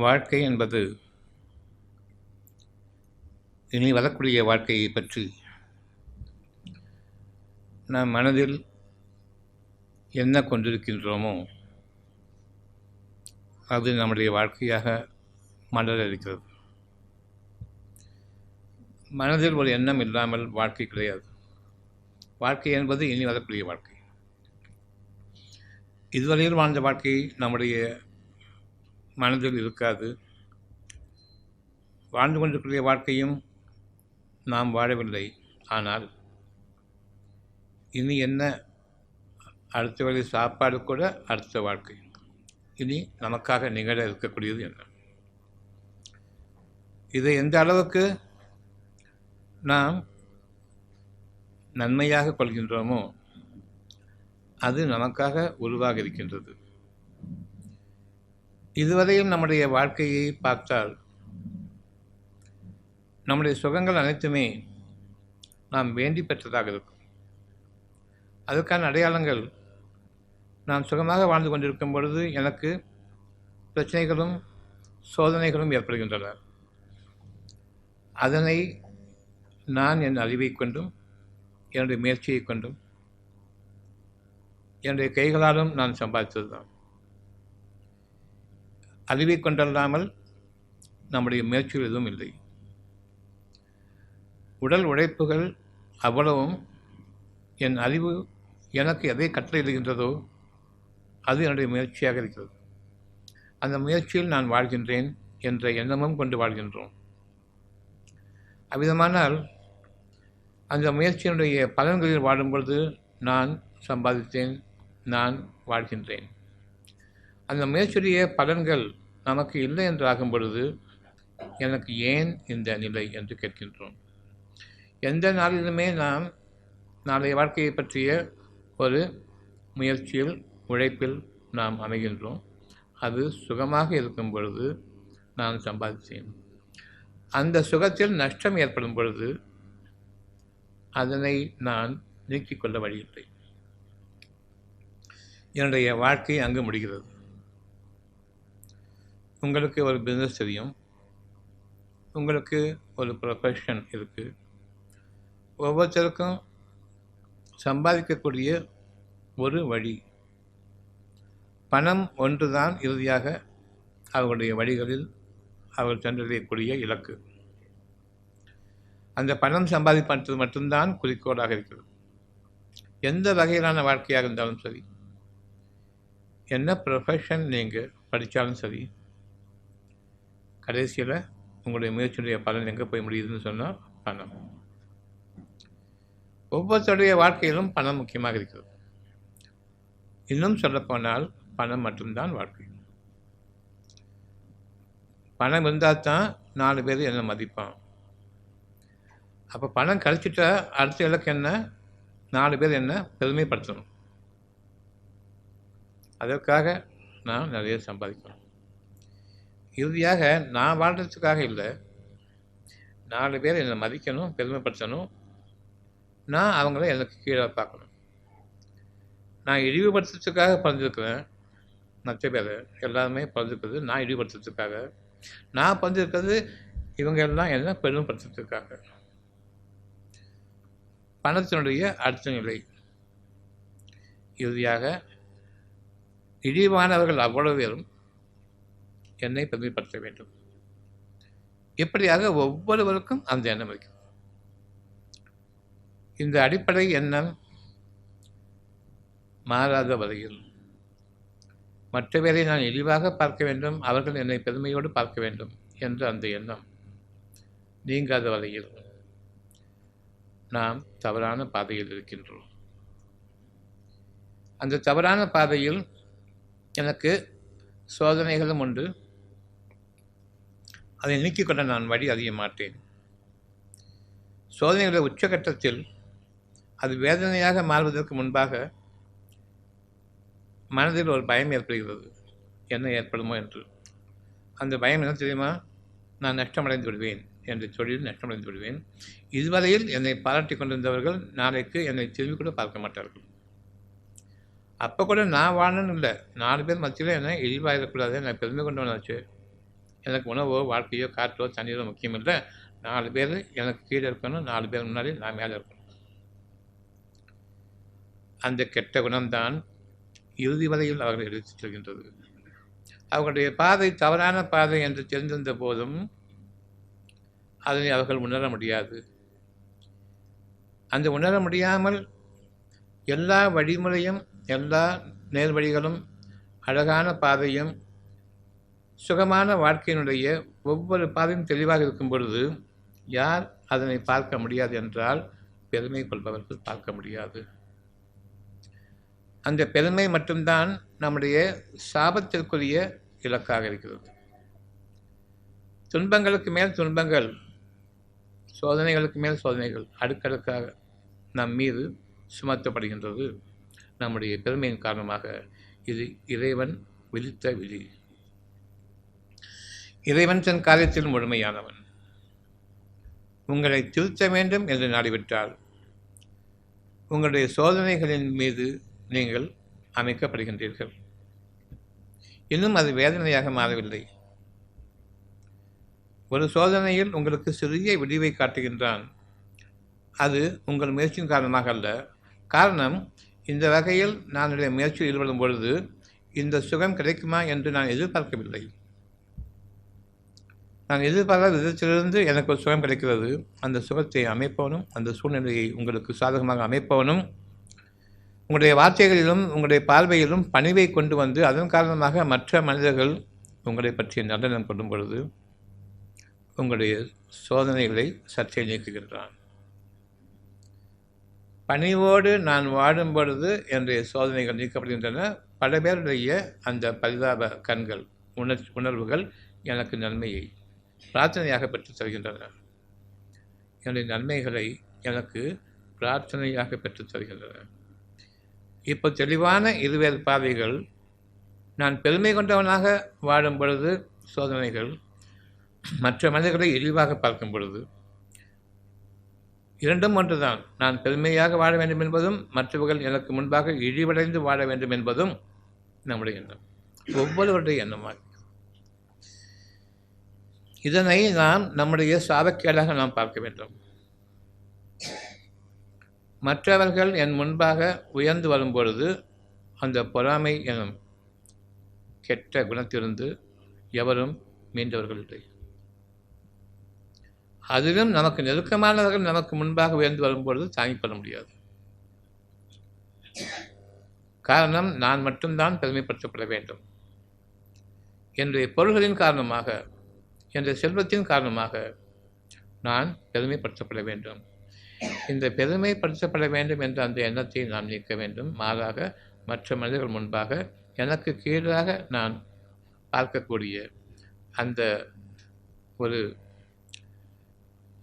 வாழ்க்கை என்பது இனி வரக்கூடிய வாழ்க்கையை பற்றி நாம் மனதில் என்ன கொண்டிருக்கின்றோமோ அது நம்முடைய வாழ்க்கையாக மலரளிக்கிறது. மனதில் ஒரு எண்ணம் இல்லாமல் வாழ்க்கை கிடையாது. வாழ்க்கை என்பது இனி வரக்கூடிய வாழ்க்கை. இதுவரையில் வாழ்ந்த வாழ்க்கை நம்முடைய மனதில் இருக்காது. வாழ்ந்து கொண்டிருக்கிற வாழ்க்கையும் நாம் வாழவில்லை. ஆனால் இனி என்ன, அடுத்த வேளை சாப்பாடு கூட அடுத்த வாழ்க்கை. இனி நமக்காக நிகழ இருக்கக்கூடியது என்ன? இதை எந்த அளவுக்கு நாம் நன்மையாக கொள்கின்றோமோ அது நமக்காக உருவாக இருக்கின்றது. இதுவரையும் நம்முடைய வாழ்க்கையை பார்த்தால் நம்முடைய சுகங்கள் அனைத்துமே நாம் வேண்டி பெற்றதாக இருக்கும். அதற்கான அடையாளங்கள், நான் சுகமாக வாழ்ந்து கொண்டிருக்கும் பொழுது எனக்கு பிரச்சனைகளும் சோதனைகளும் ஏற்படுகின்றன. அதனை நான் என் அறிவை கொண்டும் என்னுடைய முயற்சியை கொண்டும் என்னுடைய கைகளாலும் நான் சம்பாதித்தது தான். அறிவை கொண்டல்லாமல் நம்முடைய முயற்சிகள் எதுவும் இல்லை. உடல் உழைப்புகள் அவ்வளவும் என் அறிவு எனக்கு எதை கட்டளையிடுகின்றதோ அது என்னுடைய முயற்சியாக இருக்கிறது. அந்த முயற்சியில் நான் வாழ்கின்றேன் என்ற எண்ணமும் கொண்டு வாழ்கின்றோம். அவ்விதமானால் அந்த முயற்சியினுடைய பலன்களில் வாடும் பொழுது நான் சம்பாதித்தேன், நான் வாழ்கின்றேன். அந்த முயற்சியுடைய பலன்கள் நமக்கு இல்லை என்று ஆகும் பொழுது எனக்கு ஏன் இந்த நிலை என்று கேட்கின்றோம். எந்த நாளிலுமே நாம் நாளைய வாழ்க்கையை பற்றிய ஒரு முயற்சியில் உழைப்பில் நாம் அமைகின்றோம். அது சுகமாக இருக்கும் பொழுது நான் சம்பாதித்தேன். அந்த சுகத்தில் நஷ்டம் ஏற்படும் பொழுது அதனை நான் நீக்கிக் கொள்ள வழியில்லை. என்னுடைய வாழ்க்கை அங்கு முடிகிறது. உங்களுக்கு ஒரு பிஸ்னஸ் தெரியும், உங்களுக்கு ஒரு ப்ரொஃபஷன் இருக்குது. ஒவ்வொருத்தருக்கும் சம்பாதிக்கக்கூடிய ஒரு வழி, பணம் ஒன்றுதான் இறுதியாக அவர்களுடைய வழிகளில் அவர்கள் சென்றடையக்கூடிய இலக்கு. அந்த பணம் சம்பாதிப்பது மட்டும்தான் குறிக்கோளாக இருக்கிறது. எந்த வகையிலான வாழ்க்கையாக இருந்தாலும் சரி, என்ன ப்ரொஃபஷன் நீங்கள் படித்தாலும் சரி, கடைசியில் உங்களுடைய முயற்சியுடைய பலன் எங்கே போய் முடியுதுன்னு சொன்னால் பணம். ஒவ்வொருத்தருடைய வாழ்க்கையிலும் பணம் முக்கியமாக இருக்கிறது. இன்னும் சொல்லப்போனால் பணம் மட்டும்தான் வாழ்க்கை. பணம் இருந்தால் தான் 4 பேர் என்ன மதிப்பான். அப்போ பணம் கழிச்சிட்டா அடுத்த இலக்கு என்ன? 4 பேர் என்ன பெருமைப்படுத்தணும். அதற்காக நான் நிறைய சம்பாதிக்கணும். இறுதியாக நான் வாழ்கிறதுக்காக இல்லை, 4 பேர் என்னை மதிக்கணும், பெருமைப்படுத்தணும். நான் அவங்கள எனக்கு கீழே பார்க்கணும். நான் இழிவுபடுத்துறதுக்காக பிறந்திருக்கிறேன். மற்ற பேர் எல்லாருமே பிறந்திருக்கிறது நான் இழிவுபடுத்துறதுக்காக. நான் பிறந்திருக்கிறது இவங்க எல்லாம் என்ன பெருமைப்படுத்துறதுக்காக. பணத்தினுடைய அடுத்த நிலை, இறுதியாக இழிவானவர்கள் அவ்வளவு பேரும் என்னை பெருமைப்படுத்த வேண்டும். இப்படியாக ஒவ்வொருவருக்கும் அந்த எண்ணம் இருக்கிறது. இந்த அடிப்படை எண்ணம் மாறாத வரையில், மற்ற பேரை நான் இழிவாக பார்க்க வேண்டும், அவர்கள் என்னை பெருமையோடு பார்க்க வேண்டும் என்ற அந்த எண்ணம் நீங்காத வரையில் நாம் தவறான பாதையில் இருக்கின்றோம். அந்த தவறான பாதையில் எனக்கு சோதனைகளும் உண்டு. அதை நீக்கிக்கொள்ள நான் வழி அறிய மாட்டேன். சோதனைகளுடைய உச்சகட்டத்தில் அது வேதனையாக மாறுவதற்கு முன்பாக மனதில் ஒரு பயம் ஏற்படுகிறது, என்ன ஏற்படுமோ என்று. அந்த பயம் என்ன தெரியுமா? நான் நஷ்டமடைந்து விடுவேன், என்ற தொழில் நஷ்டமடைந்து விடுவேன். இதுவரையில் என்னை பாராட்டி கொண்டிருந்தவர்கள் நாளைக்கு என்னை திரும்பி கூட பார்க்க மாட்டார்கள். அப்போ கூட நான் வாழணும்னு இல்லை, 4 பேர் மத்தியில் என்ன இழிவாயிடக்கூடாது, நான் பெருமை கொண்டு வந்தாச்சு. எனக்கு உணவோ வாழ்க்கையோ காற்றோ தண்ணீரோ முக்கியம் இல்லை. 4 பேர் எனக்கு கீழே இருக்கணும், 4 பேர் முன்னாடி நான் மேலே இருக்கணும். அந்த கெட்ட குணம்தான் இறுதி வரையில் அவர்கள் எடுத்துச் செல்கின்றது. அவர்களுடைய பாதை தவறான பாதை என்று தெரிந்திருந்த போதும் அதனை அவர்கள் உணர முடியாது. அந்த உணர முடியாமல் எல்லா வழிமுறையும், எல்லா நேர்வழிகளும், அழகான பாதையும், சுகமான வாழ்க்கையினுடைய ஒவ்வொரு பாதையும் தெளிவாக இருக்கும் பொழுது யார் அதனை பார்க்க முடியாது என்றால் பெருமை கொள்பவர்கள் பார்க்க முடியாது. அந்த பெருமை மட்டும்தான் நம்முடைய சாபத்திற்குரிய இலக்காக இருக்கிறது. துன்பங்களுக்கு மேல் துன்பங்கள், சோதனைகளுக்கு மேல் சோதனைகள் அடுக்கடுக்காக நம் மீது சுமத்தப்படுகின்றது. நம்முடைய பெருமையின் காரணமாக. இது இறைவன் விதித்த விதி. இறைவன் தன் காரியத்தில் முழுமையானவன். உங்களை திருத்த வேண்டும் என்று நாடிவிட்டால் உங்களுடைய சோதனைகளின் மீது நீங்கள் அமைக்கப்படுகின்றீர்கள். இன்னும் அது வேதனையாக மாறவில்லை. ஒரு சோதனையில் உங்களுக்கு சிறிய விடிவை காட்டுகின்றான். அது உங்கள் முயற்சியின் காரணமாக அல்ல. காரணம், இந்த வகையில் நான் என்னுடைய முயற்சியில் ஈடுபடும் பொழுது இந்த சுகம் கிடைக்குமா என்று நான் எதிர்பார்க்கவில்லை. நான் எதிர்பார்க்காத விதத்திலிருந்து எனக்கு ஒரு சுகம் கிடைக்கிறது. அந்த சுகத்தை அமைப்பவனும், அந்த சூழ்நிலையை உங்களுக்கு சாதகமாக அமைப்பவனும், உங்களுடைய வார்த்தைகளிலும் உங்களுடைய பார்வையிலும் பணிவை கொண்டு வந்து அதன் காரணமாக மற்ற மனிதர்கள் உங்களை பற்றிய நல்லெண்ணம் கொள்ளும் பொழுது உங்களுடைய சோதனைகளை சற்றே நீக்குகின்றான். பணிவோடு நான் வாடும் பொழுது என்னுடைய சோதனைகள் நீக்கப்படுகின்றன. பல பேருடைய அந்த பரிதாப கண்கள், உணர்வுகள் எனக்கு நன்மையை பிரார்த்தனையாக பெற்றுத் தருகின்றன. என்னுடைய நன்மைகளை எனக்கு பிரார்த்தனையாக பெற்றுத் தருகின்றன. இப்போ தெளிவான இருவேறு பாதைகள். நான் பெருமை கொண்டவனாக வாடும் பொழுது சோதனைகள், மற்ற மனிதர்களை இழிவாக பார்க்கும் பொழுது இரண்டும் ஒன்றுதான். நான் பெருமையாக வாழ வேண்டும் என்பதும் மற்றவர்கள் எனக்கு முன்பாக இழிவடைந்து வாழ வேண்டும் என்பதும் நம்முடைய எண்ணம், ஒவ்வொருவருடைய எண்ணமாக. இதனை நாம் நம்முடைய சாபக்கேடாக நாம் பார்க்க வேண்டும். மற்றவர்கள் என் முன்பாக உயர்ந்து வரும்பொழுது அந்த பொறாமை எனும் கெட்ட குணத்திலிருந்து எவரும் மீண்டவர்கள் இல்லை. அதிலும் நமக்கு நெருக்கமானவர்கள் நமக்கு முன்பாக உயர்ந்து வரும்பொழுது தாங்கிக் கொள்ள முடியாது. காரணம், நான் மட்டும்தான் பெருமைப்படுத்தப்பட வேண்டும். என்னுடைய பொருள்களின் காரணமாக, என்னுடைய செல்வத்தின் காரணமாக நான் பெருமைப்படுத்தப்பட வேண்டும். இந்த பெருமைப்படுத்தப்பட வேண்டும் என்ற அந்த எண்ணத்தை நாம் நீக்க வேண்டும். மாறாக மற்ற மனிதர்கள் முன்பாக எனக்கு கீழாக நான் பார்க்கக்கூடிய அந்த ஒரு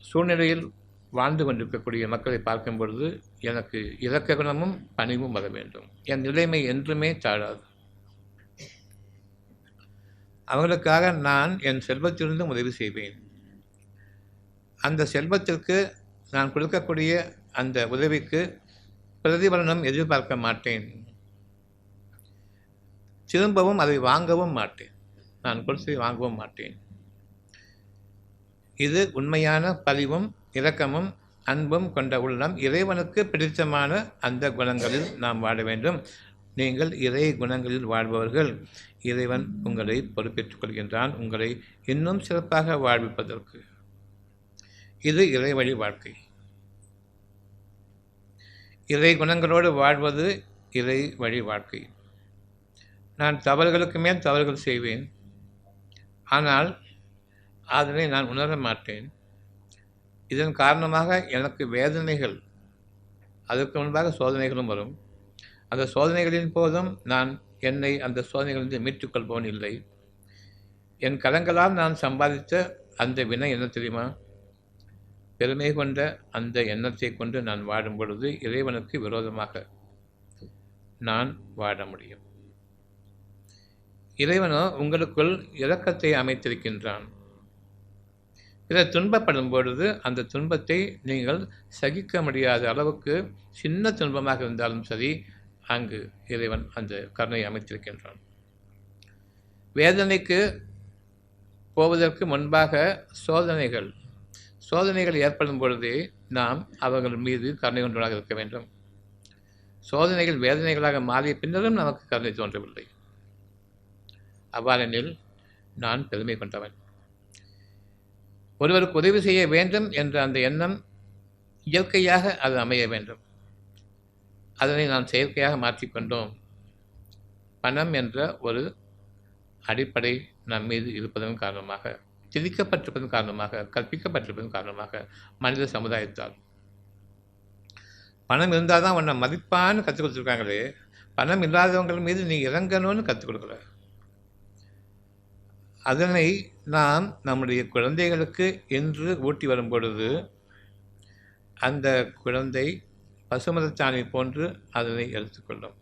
சூழ்நிலையில் வாழ்ந்து கொண்டிருக்கக்கூடிய மக்களை பார்க்கும் பொழுது எனக்கு இரக்க குணமும் பணிவும் வர வேண்டும். என் நிலைமை என்றுமே தாழாது. அவர்களுக்காக நான் என் செல்வத்திலிருந்தும் உதவி செய்வேன். அந்த செல்வத்திற்கு நான் கொடுக்கக்கூடிய அந்த உதவிக்கு பிரதிபலனம் எதிர்பார்க்க மாட்டேன். திரும்பவும் அதை வாங்கவும் மாட்டேன். நான் கொடுத்து வாங்கவும் மாட்டேன். இது உண்மையான பரிவும் இரக்கமும் அன்பும் கொண்ட உள்ளம். இறைவனுக்கு பிடித்தமான அந்த குணங்களில் நாம் வாழ வேண்டும். நீங்கள் இறை குணங்களில் வாழ்பவர்கள். இறைவன் உங்களை பொறுப்பேற்றுக் கொள்கின்றான், உங்களை இன்னும் சிறப்பாக வாழ்விப்பதற்கு. இது இறை வழி வாழ்க்கை. இறை குணங்களோடு வாழ்வது இறை வழி வாழ்க்கை. நான் தவறுகளுக்கு மேல் தவறுகள் செய்வேன், ஆனால் அதனை நான் உணர மாட்டேன். இதன் காரணமாக எனக்கு வேதனைகள், அதற்கு முன்பாக சோதனைகளும் வரும். அந்த சோதனைகளின் போதும் நான் என்னை அந்த சோதனைகளிலிருந்து மீட்டுக் கொள்பவன் இல்லை. என் கரங்களால் நான் சம்பாதித்த அந்த வினை என்ன தெரியுமா? பெருமை கொண்ட அந்த எண்ணத்தை கொண்டு நான் வாடும் பொழுது இறைவனுக்கு விரோதமாக நான் வாழ முடியும். இறைவனோ உங்களுக்குள் இரக்கத்தை அமைத்திருக்கின்றான். பிறர் துன்பப்படும் பொழுது அந்த துன்பத்தை நீங்கள் சகிக்க முடியாத அளவுக்கு சின்ன துன்பமாக இருந்தாலும் சரி, அங்கு இறைவன் அந்த கருணையை அமைத்திருக்கின்றான். வேதனைக்கு போவதற்கு முன்பாக சோதனைகள் ஏற்படும் பொழுதே நாம் அவர்கள் மீது கருணை கொண்டவராக இருக்க வேண்டும். சோதனைகள் வேதனைகளாக மாறிய பின்னரும் நமக்கு கருணை தோன்றவில்லை. அவ்வாறெனில் நான் பெருமை கொண்டவன். ஒருவருக்கு உதவி செய்ய வேண்டும் என்ற அந்த எண்ணம் இயற்கையாக அது அமைய வேண்டும். அதனை நாம் செயற்கையாக மாற்றிக்கொண்டோம். பணம் என்ற ஒரு அடிப்படை நம் மீது இருப்பதன் காரணமாக, திணிக்கப்பட்டிருப்பதன் காரணமாக, கற்பிக்கப்பட்டிருப்பதன் காரணமாக, மனித சமுதாயத்தால் பணம் இருந்தால் தான் உன்னை மதிப்பான்னு கற்றுக் கொடுத்துருக்காங்களே, பணம் இல்லாதவங்கள் மீது நீ இறங்கணும்னு கற்றுக் கொடுக்குற. அதனை நாம் நம்முடைய குழந்தைகளுக்கு என்று ஊட்டி வரும் பொழுது அந்த குழந்தை பசுமதச்சாணி போன்று அதனை எடுத்துக்கொள்ளும்.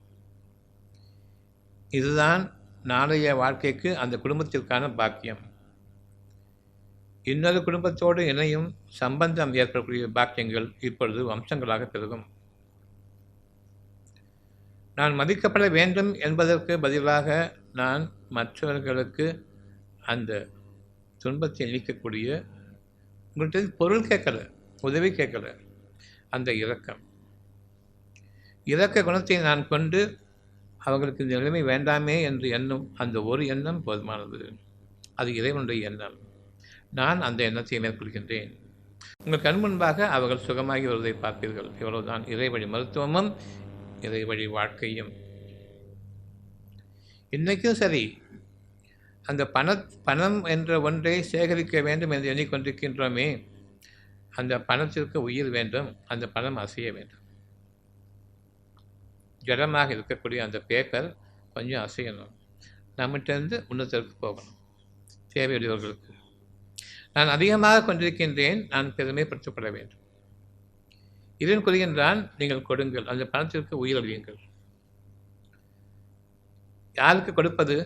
இதுதான் நாளைய வாழ்க்கைக்கு அந்த குடும்பத்திற்கான பாக்கியம். இன்னொரு குடும்பத்தோடு இணையும் சம்பந்தம் ஏற்படக்கூடிய பாக்கியங்கள் இப்பொழுது வம்சங்களாக பெருகும். நான் மதிக்கப்பட வேண்டும் என்பதற்கு பதிலாக நான் மற்றவர்களுக்கு அந்த துன்பத்தை நீக்கக்கூடிய, உங்கள்கிட்ட பொருள் கேட்கல, உதவி கேட்கல, அந்த இரக்க குணத்தை நான் கொண்டு அவர்களுக்கு இந்த நிலைமை வேண்டாமே என்று எண்ணும் அந்த ஒரு எண்ணம் போதுமானது. அது இறைவனுடைய எண்ணம். நான் அந்த எண்ணத்தை மேற்கொள்கின்றேன். உங்கள் கண் முன்பாக அவர்கள் சுகமாகி வருவதை பார்ப்பீர்கள். இவ்வளவுதான் இறைவழி மருத்துவமும் இறைவழி வாழ்க்கையும். இன்றைக்கும் சரி, அந்த பணம் என்ற ஒன்றை சேகரிக்க வேண்டும் என்று எண்ணிக்கொண்டிருக்கின்றோமே, அந்த பணத்திற்கு உயிர் வேண்டும். அந்த பணம் அசைய வேண்டும். ஜடமாக இருக்கக்கூடிய அந்த பேப்பர் கொஞ்சம் அசையணும். நம்மகிட்டேருந்து உன்னதற்கு போகணும் தேவையுடையவர்களுக்கு. நான் அதிகமாக கொண்டிருக்கின்றேன், நான் பெருமைப்படுத்தப்பட வேண்டும். இதன் கூறுகின்றான், நீங்கள் கொடுங்கள், அந்த பணத்திற்கு உயிர் அழியுங்கள். யாருக்கு கொடுப்பது?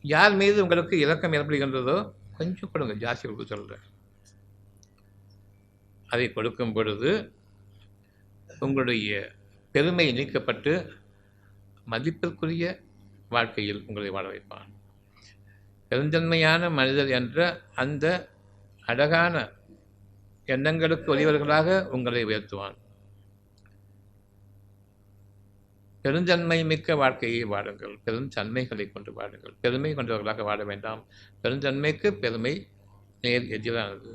யார் மீது உங்களுக்கு இரக்கம் ஏற்படுகின்றதோ கொஞ்சம் கொடுங்க, ஜாஸ்தி கொடுக்க சொல்கிறேன். அதை கொடுக்கும் பொழுது உங்களுடைய பெருமை நீக்கப்பட்டு மதிப்பிற்குரிய வாழ்க்கையில் உங்களை வாழ வைப்பான். பெருந்தன்மையான மனிதர் என்ற அந்த அழகான எண்ணங்களுக்கு உரியவர்களாக உங்களை உயர்த்துவான். பெருந்தன்மை மிக்க வாழ்க்கையை வாடுங்கள். பெருந்தன்மைகளை கொண்டு வாடுங்கள். பெருமை கொண்டவர்களாக வாழ வேண்டாம். பெருந்தன்மைக்கு பெருமை நேர் எதிரானது.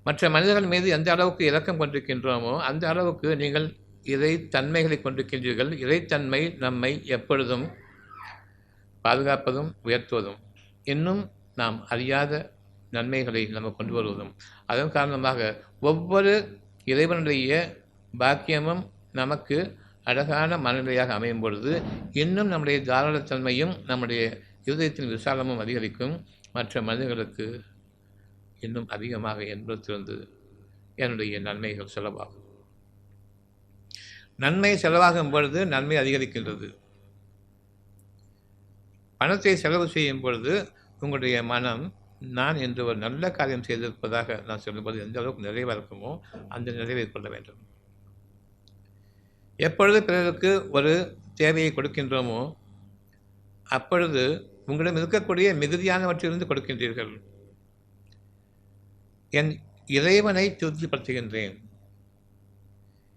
மற்ற மனிதர்கள் மீது எந்த அளவுக்கு இரக்கம் கொண்டிருக்கின்றோமோ அந்த அளவுக்கு நீங்கள் இறைத்தன்மைகளை கொண்டிருக்கின்றீர்கள். இறைத்தன்மை நம்மை எப்பொழுதும் பாதுகாப்பதும் உயர்த்துவதும், இன்னும் நாம் அறியாத நன்மைகளை நம்ம கொண்டு வருவதும், அதன் காரணமாக ஒவ்வொரு இறைவனுடைய பாக்கியமும் நமக்கு அழகான மனநிலையாக அமையும் பொழுது இன்னும் நம்முடைய தாராளத்தன்மையும் நம்முடைய இருதயத்தின் விசாலமும் அதிகரிக்கும். மற்ற மனிதர்களுக்கு இன்னும் அதிகமாக என்பதிலிருந்து என்னுடைய நன்மைகள் செலவாகும். நன்மை செலவாகும் பொழுது நன்மை அதிகரிக்கின்றது. பணத்தை செலவு செய்யும் பொழுது உங்களுடைய மனம் நான் என்று ஒரு நல்ல காரியம் செய்திருப்பதாக நான் சொல்லும்போது எந்த அளவுக்கு நிறைவாக இருக்குமோ அந்த நிறைவை கொள்ள வேண்டும். எப்பொழுது பிறருக்கு ஒரு தேவையை கொடுக்கின்றோமோ அப்பொழுது உங்களிடம் இருக்கக்கூடிய மிகுதியானவற்றிலிருந்து கொடுக்கின்றீர்கள். என் இறைவனை திருப்திப்படுத்துகின்றேன்.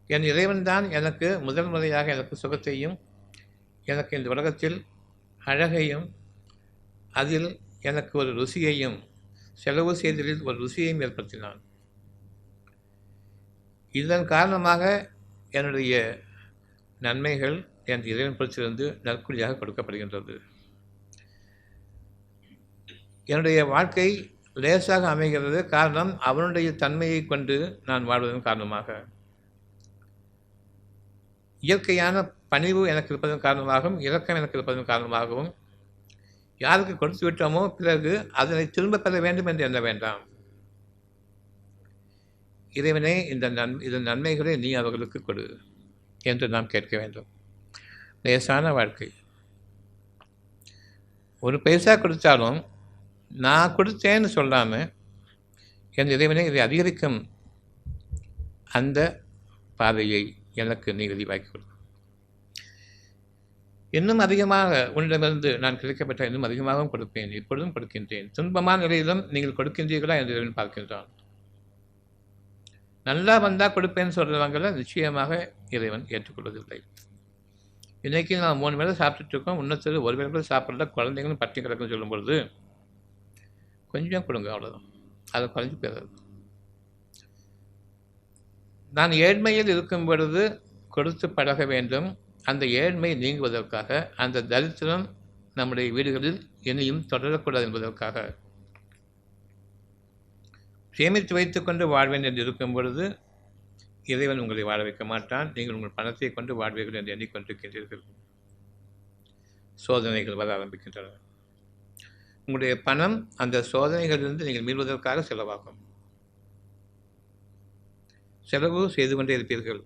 என் இறைவன்தான் எனக்கு முதல் முறையாக எனக்கு சுகத்தையும் எனக்கு இந்த உலகத்தில் அழகையும் அதில் எனக்கு ஒரு ருசியையும் செலவு செய்தலில் ஒரு ருசியையும் ஏற்படுத்தினான். இதன் காரணமாக என்னுடைய நன்மைகள் என் இறைவன் புறத்திலிருந்து நற்கூலியாக கொடுக்கப்படுகின்றது. என்னுடைய வாழ்க்கை லேசாக அமைகிறது. காரணம் அவனுடைய தன்மையை கொண்டு நான் வாழ்வதன் காரணமாக. இயற்கையான பணிவு எனக்கு இருப்பதன் காரணமாகவும் இரக்கம் எனக்கு இருப்பதன் காரணமாகவும் யாருக்கு கொடுத்து விட்டோமோ பிறகு அதனை திரும்ப பெற வேண்டும் என்று எண்ண வேண்டாம். இறைவனே இதன் நன்மைகளை நீ அவர்களுக்கு கொடு என்று நாம் கேட்க வேண்டும். லேசான வாழ்க்கை. ஒரு பைசா கொடுத்தாலும் நான் கொடுத்தேன்னு சொல்லாமல் என் இறைவனை இதை அதிகரிக்கும் அந்த பாதையை எனக்கு நீ விரிவாக்கி கொடு. இன்னும் அதிகமாக உன்னிடமிருந்து நான் கிடைக்கப்பட்ட இன்னும் அதிகமாகவும் கொடுப்பேன், இப்பொழுதும் கொடுக்கின்றேன். துன்பமான நிலையிலும் நீங்கள் கொடுக்கின்றீர்களா என்று இறைவன் பார்க்கின்றான். நல்லா வந்தால் கொடுப்பேன்னு சொல்கிறவங்களை நிச்சயமாக இறைவன் ஏற்றுக்கொள்வதில்லை. இன்றைக்கி நான் 3 வேளை சாப்பிட்டுட்டு இருக்கோம், இன்னொருத்தர் ஒரு வேளை கூட சாப்பிடல, குழந்தைங்களும் பட்டி கிடக்குன்னு சொல்லும் பொழுது கொஞ்சம் கொடுங்க, அவ்வளோதான். அதை குறைஞ்சி போயிடுறது. நான் ஏழ்மையில் இருக்கும் பொழுது கொடுத்து பழக வேண்டும். அந்த ஏழ்மை நீங்குவதற்காக, அந்த தரித்திரம் நம்முடைய வீடுகளில் இனியும் தொடரக்கூடாது என்பதற்காக சேமித்து வைத்துக்கொண்டு வாழ்வேன் என்று இருக்கும் பொழுது இறைவன் உங்களை வாழ வைக்க மாட்டான். நீங்கள் உங்கள் பணத்தை கொண்டு வாழ்வீர்கள் என்று எண்ணிக்கொண்டிருக்கின்றீர்கள். சோதனைகள் வர ஆரம்பிக்கின்றன. உங்களுடைய பணம் அந்த சோதனைகளிலிருந்து நீங்கள் மீள்வதற்காக செலவாகும். செலவு செய்து கொண்டே இருப்பீர்கள்.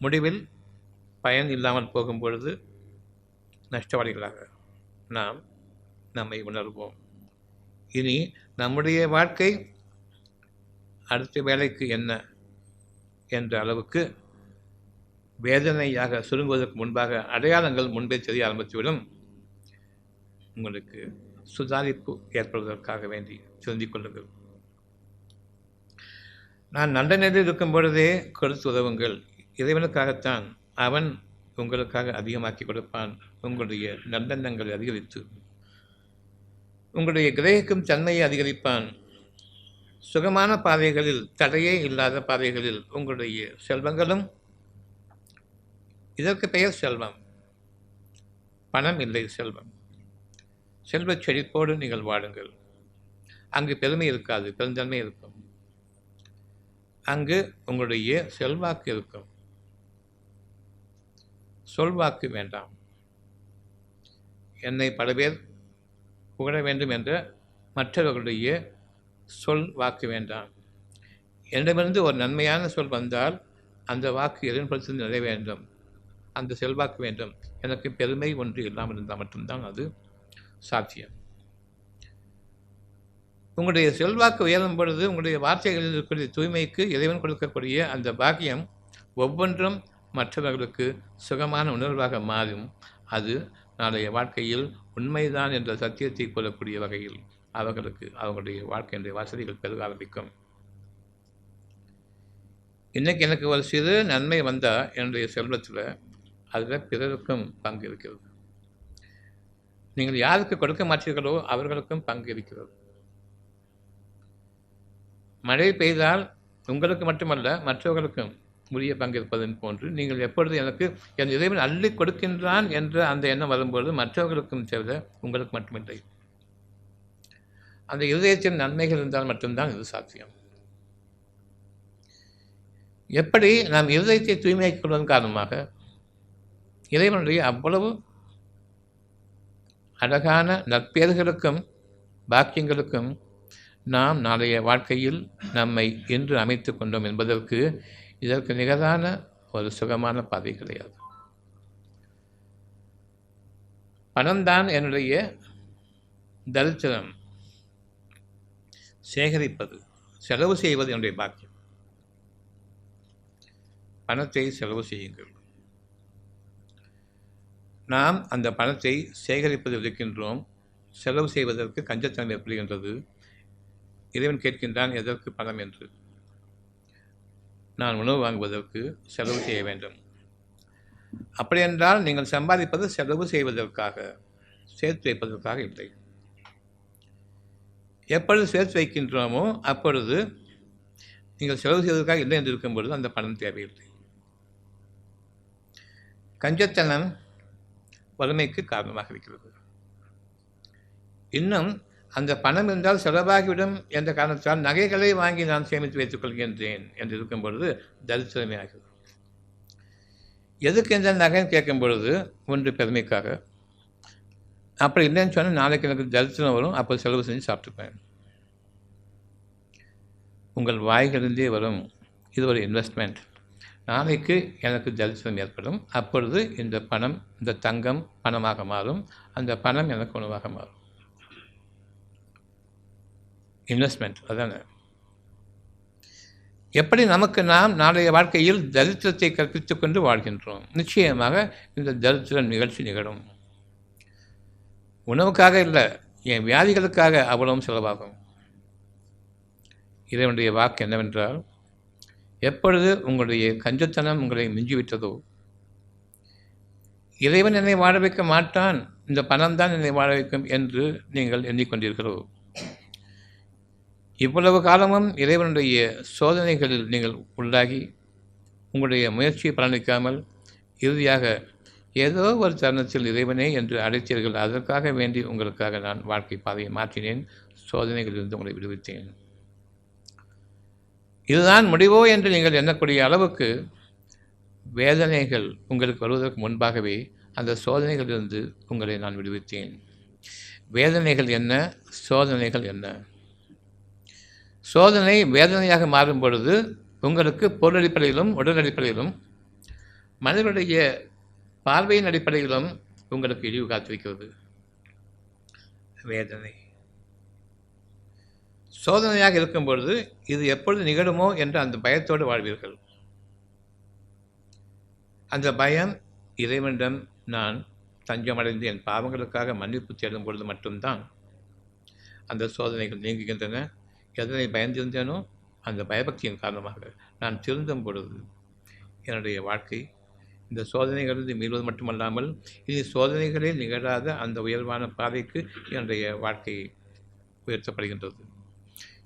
முடிவில் பயன் இல்லாமல் போகும் பொழுது நஷ்டவாளிகளாக நாம் நம்மை உணர்வோம். இனி நம்முடைய வாழ்க்கை அடுத்த வேலைக்கு என்ன என்ற அளவுக்கு வேதனையாக சுருங்குவதற்கு முன்பாக அடையாளங்கள் முன்பே தெரிய ஆரம்பித்துவிடும். உங்களுக்கு சுதாரிப்பு ஏற்படுவதற்காக வேண்டி சிந்திக் கொள்ளுங்கள். நான் நல்ல நிலையில் இருக்கும் பொழுதே கொடுத்து உதவுங்கள். இறைவனுக்காகத்தான், அவன் உங்களுக்காக அதிகமாக்கி கொடுப்பான். உங்களுடைய நல்லெண்ணங்களை அதிகரித்து உங்களுடைய கிரகிக்கும் தன்மையை அதிகரிப்பான். சுகமான பாதைகளில், தடையே இல்லாத பாதைகளில் உங்களுடைய செல்வங்களும், இதற்கு பெயர் செல்வம், பணம் இல்லை செல்வம். செல்வச் செழிப்போடு நீங்கள் வாழுங்கள். அங்கு பெருமை இருக்காது, பெருந்தன்மை இருக்கும். அங்கு உங்களுடைய செல்வாக்கு இருக்கும். சொல்வாக்கு வேண்டாம். என்னை பல பேர் புகழ வேண்டும் என்ற மற்றவர்களுடைய சொல் வாக்கு வேண்டாம். என்னிடமிருந்து ஒரு நன்மையான சொல் வந்தால் அந்த வாக்கு எதிர்படுத்தி நிறைய வேண்டும். அந்த செல்வாக்கு வேண்டும். எனக்கு பெருமை ஒன்று இல்லாமல் இருந்தால் மட்டும்தான் அது சாத்தியம். உங்களுடைய செல்வாக்கு உயரும் பொழுது உங்களுடைய வார்த்தைகளில் இருக்கக்கூடிய தூய்மைக்கு இறைவன் கொடுக்கக்கூடிய அந்த பாக்கியம் ஒவ்வொன்றும் மற்றவர்களுக்கு சுகமான உணர்வாக மாறும். அது நாளைய வாழ்க்கையில் உண்மைதான் என்ற சத்தியத்தை கொள்ளக்கூடிய வகையில் அவர்களுக்கு அவங்களுடைய வாழ்க்கையினுடைய வசதிகள் பெருக ஆரம்பிக்கும். இன்றைக்கு எனக்கு ஒரு சிறு நன்மை வந்தால் என்னுடைய செல்வத்தில் அதில் பிறருக்கும் பங்கு இருக்கிறது. நீங்கள் யாருக்கு கொடுக்க மாட்டீர்களோ அவர்களுக்கும் பங்கு இருக்கிறது. மழை பெய்தால் உங்களுக்கு மட்டுமல்ல மற்றவர்களுக்கும் உரிய பங்கு இருப்பதன் போன்று நீங்கள் எப்பொழுது எனக்கு என் இறைவன் அள்ளி கொடுக்கின்றான் என்ற அந்த எண்ணம் வரும்பொழுது மற்றவர்களுக்கும் தவிர உங்களுக்கு மட்டுமில்லை. அந்த இதயத்தின் நன்மைகள் இருந்தால் மட்டும்தான் இது சாத்தியம். எப்படி நாம் இதயத்தை தூய்மையாக்கிக் கொள்வதன் காரணமாக இறைவனுடைய அவ்வளவு அழகான நற்பேறுகளுக்கும் பாக்கியங்களுக்கும் நாம் நாளைய வாழ்க்கையில் நம்மை இன்று அமைத்து கொண்டோம் என்பதற்கு இதற்கு நிகரான ஒரு சுகமான பாதை கிடையாது. பணம்தான் என்னுடைய தரித்திரம். சேகரிப்பது, செலவு செய்வது என்னுடைய பாக்கியம். பணத்தை செலவு செய்யுங்கள். நாம் அந்த பணத்தை சேகரிப்பது இருக்கின்றோம். செலவு செய்வதற்கு கஞ்சத்தனம் ஏற்படுகின்றது. இறைவன் கேட்கின்றான், எதற்கு பணம் என்று. நான் உணவு வாங்குவதற்கு செலவு செய்ய வேண்டும். அப்படியென்றால் நீங்கள் சம்பாதிப்பது செலவு செய்வதற்காக, சேர்த்து வைப்பதற்காக இல்லை. எப்பொழுது சேர்த்து வைக்கின்றோமோ அப்பொழுது நீங்கள் செலவு செய்வதற்காக இல்லை என்று இருக்கும் பொழுது அந்த பணம் தேவையில்லை. கஞ்சத்தனம் வறுமைக்கு காரணமாக இருக்கிறது. இன்னும் அந்த பணம் என்றால் செலவாகிவிடும் என்ற காரணத்தால் நகைகளை வாங்கி நான் சேமித்து வைத்துக் கொள்கின்றேன் என்று இருக்கும் பொழுது தரித்திரமே ஆகிறது. எதுக்கு எந்த நகைன்னு கேட்கும் பொழுது ஒன்று பெருமைக்காக, அப்படி இல்லைன்னு சொன்னால் நாளைக்கு எனக்கு தரித்திரம் வரும், அப்போ செலவு செஞ்சு சாப்பிட்டுப்பேன். உங்கள் வாய்களிலே வரும் இது ஒரு இன்வெஸ்ட்மெண்ட். நாளைக்கு எனக்கு தரித்திரம் ஏற்படும், அப்பொழுது இந்த பணம், இந்த தங்கம் பணமாக மாறும், அந்த பணம் எனக்கு உணவாக மாறும். இன்வெஸ்ட்மெண்ட் அதான. எப்படி நமக்கு நாம் நாளைய வாழ்க்கையில் தரித்திரத்தை கற்பித்துக் கொண்டு வாழ்கின்றோம். நிச்சயமாக இந்த தரித்திர நிகழ்ச்சி நிகழும். உணவுக்காக இல்லை, என் வியாதிகளுக்காக அவ்வளவும் செலவாகும். இதனுடைய வாக்கு என்னவென்றால், எப்பொழுது உங்களுடைய கஞ்சத்தனம் உங்களை மிஞ்சிவிட்டதோ, இறைவன் என்னை வாழ வைக்க மாட்டான், இந்த பணம் தான் என்னை வாழ வைக்கும் என்று நீங்கள் எண்ணிக்கொண்டீர்களோ, இவ்வளவு காலமும் இறைவனுடைய சோதனைகளில் நீங்கள் உள்ளாகி உங்களுடைய முயற்சியை பலனளிக்காமல் இறுதியாக ஏதோ ஒரு தருணத்தில் இறைவனே என்று அழைத்தீர்கள். அதற்காக வேண்டி உங்களுக்காக நான் வாழ்க்கை பாதையை மாற்றினேன், சோதனைகளிலிருந்து உங்களை விடுவித்தேன். இதுதான் முடிவோ என்று நீங்கள் எண்ணக்கூடிய அளவுக்கு வேதனைகள் உங்களுக்கு வருவதற்கு முன்பாகவே அந்த சோதனைகளிலிருந்து உங்களை நான் விடுவித்தேன். வேதனைகள் என்ன, சோதனைகள் என்ன? சோதனை வேதனையாக மாறும் பொழுது உங்களுக்கு பொருள் அடிப்படையிலும் உடல் அடிப்படையிலும் மனிதனுடைய பார்வையின் அடிப்படையிலும் உங்களுக்கு இழிவு காத்திருக்கிறது. வேதனை சோதனையாக இருக்கும் பொழுது இது எப்பொழுது நிகழுமோ என்று அந்த பயத்தோடு வாழ்வீர்கள். அந்த பயம் இறைவனிடம் நான் தஞ்சமடைந்து என் பாவங்களுக்காக மன்னிப்பு தேடும் பொழுது மட்டும்தான் அந்த சோதனைகள் நீங்குகின்றன. எதனை பயந்திருந்தேனோ அந்த பயபக்தியின் காரணமாக நான் திருந்தும் பொழுது என்னுடைய வாழ்க்கை இந்த சோதனைகளிலிருந்து மீள்வது மட்டுமல்லாமல் இனி சோதனைகளே நிகழாத அந்த உயர்வான பாதைக்கு என்னுடைய வாழ்க்கை உயர்த்தப்படுகின்றது.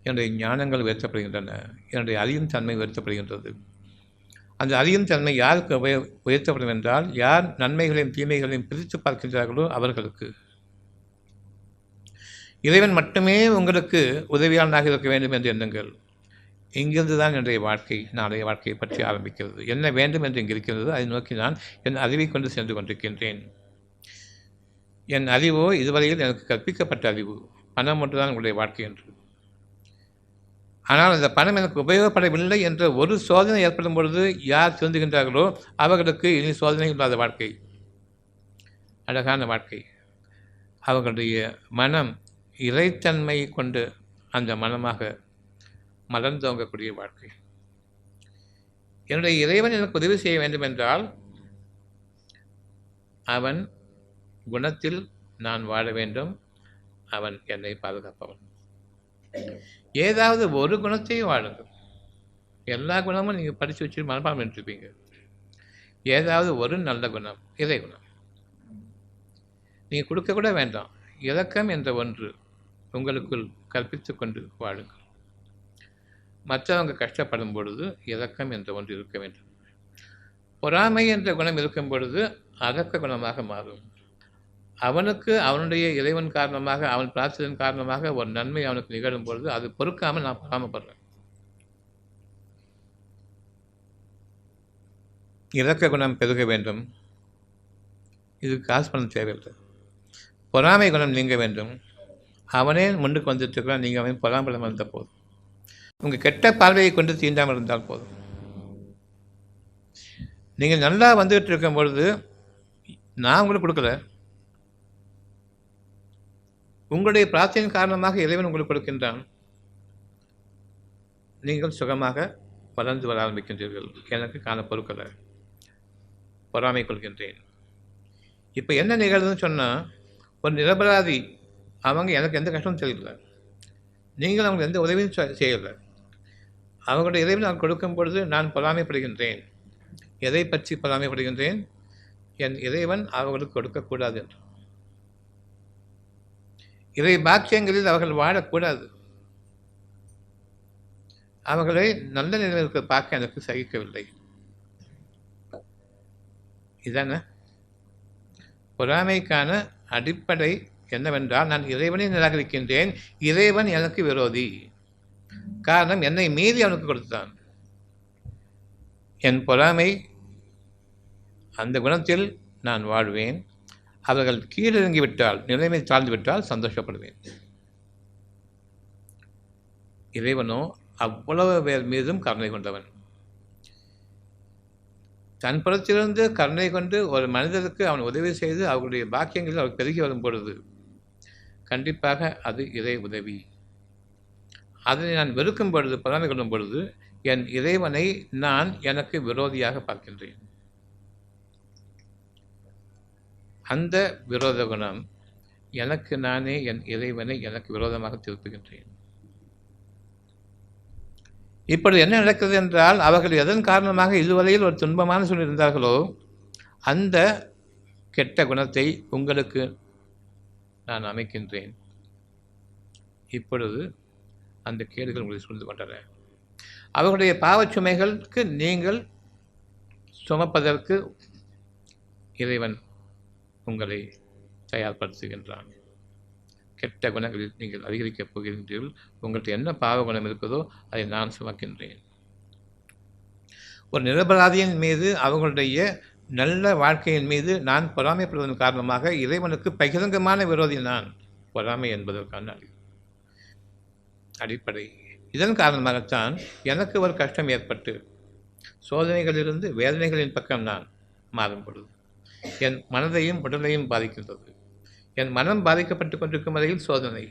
என்னுடைய ஞானங்கள் உயர்த்தப்படுகின்றன. என்னுடைய அறியும் தன்மை உயர்த்தப்படுகின்றது. அந்த அறியும் தன்மை யாருக்கு உயர்த்தப்படும் என்றால், யார் நன்மைகளையும் தீமைகளையும் பிரித்து பார்க்கின்றார்களோ அவர்களுக்கு. இறைவன் மட்டுமே உங்களுக்கு உதவியாளனாக இருக்க வேண்டும் என்று எண்ணுங்கள். இங்கிருந்து தான் என்னுடைய வாழ்க்கை, நாளைய வாழ்க்கையை பற்றி ஆரம்பிக்கிறது. என்ன வேண்டும் என்று இங்கு இருக்கிறது, அதை நோக்கி நான் என் அறிவை கொண்டு சென்று கொண்டிருக்கின்றேன். என் அறிவோ இதுவரையில் எனக்கு கற்பிக்கப்பட்ட அறிவு, பணம் ஒன்றுதான் உங்களுடைய வாழ்க்கை என்று. ஆனால் அந்த பணம் எனக்கு உபயோகப்படவில்லை என்ற ஒரு சோதனை ஏற்படும் பொழுது யார் திருந்துகின்றார்களோ அவர்களுக்கு இனி சோதனை இல்லாத வாழ்க்கை, அழகான வாழ்க்கை. அவர்களுடைய மனம் இறைத்தன்மை கொண்டு அந்த மனமாக மலர்ந்தோங்கக்கூடிய வாழ்க்கை. என்னுடைய இறைவன் எனக்கு உதவி செய்ய வேண்டும் என்றால் அவன் குணத்தில் நான் வாழ வேண்டும். அவன் என்னை பாதுகாப்பவன். ஏதாவது ஒரு குணத்தையும் வாழுங்கள். எல்லா குணமும் நீங்கள் படித்து வச்சுட்டு மனப்பாடம் பண்ணிட்டுருப்பீங்க. ஏதாவது ஒரு நல்ல குணம், இறை குணம் நீங்கள் கொடுக்க கூட வேண்டாம். இரக்கம் என்ற ஒன்று உங்களுக்குள் கற்பித்து கொண்டு வாழுங்கள். மற்றவங்க கஷ்டப்படும் பொழுது இரக்கம் என்ற ஒன்று இருக்க வேண்டும். பொறாமை என்ற குணம் இருக்கும் பொழுது அதக்க குணமாக மாறும். அவனுக்கு அவனுடைய இறைவன் காரணமாக, அவன் பிரார்த்தத்தின் காரணமாக ஒரு நன்மை அவனுக்கு நிகழும் பொழுது அது பொறுக்காமல் நான் பொறாமப்படுறேன். இரக்க குணம் பெருக வேண்டும். இது காசு பணம் தேவையில்லை. பொறாமை குணம் நீங்க வேண்டும். அவனே முன்னுக்கு வந்துட்டு இருக்கிறான், நீங்கள் அவன் பொறாமப்படாமல் இருந்தால் போதும். உங்கள் கெட்ட பார்வையை கொண்டு தீண்டாமல் இருந்தால் போதும். நீங்கள் நல்லா வந்துகிட்டு இருக்கும் பொழுது நான் உங்களுக்கு கொடுக்கல, உங்களுடைய பிரார்த்தனையின் காரணமாக இறைவன் உங்களுக்கு கொடுக்கின்றான். நீங்கள் சுகமாக வளர்ந்து வர ஆரம்பிக்கின்றீர்கள். எனக்கு காண பொறுக்கலை, பொறாமை கொள்கின்றேன். இப்போ என்ன நிகழ்வுன்னு சொன்னால், ஒரு நிரபராதி அவங்க எனக்கு எந்த கஷ்டமும் தெரியல, நீங்கள் அவங்களுக்கு எந்த உதவியும் செய்யலை. அவங்களுடைய இறைவன் நான் கொடுக்கும் பொழுது நான் பொறாமைப்படுகின்றேன். எதை பற்றி பொறாமைப்படுகின்றேன்? என் இறைவன் அவர்களுக்கு கொடுக்கக்கூடாது என்று. இறை பாக்கியங்களில் அவர்கள் வாழக்கூடாது. அவர்களை நல்ல நிலைமைக்கு பார்க்க எனக்கு சகிக்கவில்லை. இதான பொறாமைக்கான அடிப்படை என்னவென்றால், நான் இறைவனை நிராகரிக்கின்றேன். இறைவன் எனக்கு விரோதி. காரணம், என்னை மீறி அவனுக்கு கொடுத்தான். என் பொறாமை அந்த குணத்தில் நான் வாழ்வேன். அவர்கள் கீழிறங்கிவிட்டால், நிலைமை தாழ்ந்துவிட்டால் சந்தோஷப்படுவேன். இறைவனோ அவ்வளவு பேர் மீதும் கருணை கொண்டவன். தன் புறத்திலிருந்து கருணை கொண்டு ஒரு மனிதருக்கு அவன் உதவி செய்து அவர்களுடைய பாக்கியங்களில் அவர் பெருகி வரும் பொழுது கண்டிப்பாக அது இறை உதவி. அதனை நான் வெறுக்கும் பொழுது, பொறாமை கொள்ளும் பொழுது என் இறைவனை நான் எனக்கு விரோதியாக பார்க்கின்றேன். அந்த விரோத குணம் எனக்கு நானே என் இறைவனை எனக்கு விரோதமாக திருப்புகின்றேன். இப்பொழுது என்ன நடக்கிறது என்றால், அவர்கள் எதன் காரணமாக இதுவரையில் ஒரு துன்பமான சூழ்நிலை இருந்தார்களோ அந்த கெட்ட குணத்தை உங்களுக்கு நான் அமைக்கின்றேன். இப்பொழுது அந்த கேடுகள் உங்களை சூழ்ந்து கொண்டன. அவர்களுடைய பாவச்சுமைகளுக்கு நீங்கள் சுமப்பதற்கு இறைவன் உங்களை தயார்படுத்துகின்றான். கெட்ட குணங்களில் நீங்கள் அதிகரிக்கப் போகின்றீர்கள். உங்கள்கிட்ட என்ன பாவ குணம் இருக்குதோ அதை நான் சுமக்கின்றேன். ஒரு நிரபராதியின் மீது அவர்களுடைய நல்ல வாழ்க்கையின் மீது நான் பொறாமைப்படுவதன் காரணமாக இறைவனுக்கு பகிரங்கமான விரோதி நான். பொறாமை என்பதற்கான அடிப்படை. இதன் காரணமாகத்தான் எனக்கு ஒரு கஷ்டம் ஏற்பட்டு சோதனைகளிலிருந்து வேதனைகளின் பக்கம் நான் மாறும் பொழுது என் மனதையும் உடலையும் பாதிக்கின்றது. என் மனம் பாதிக்கப்பட்டு கொண்டிருக்கும் வரையில் சோதனை.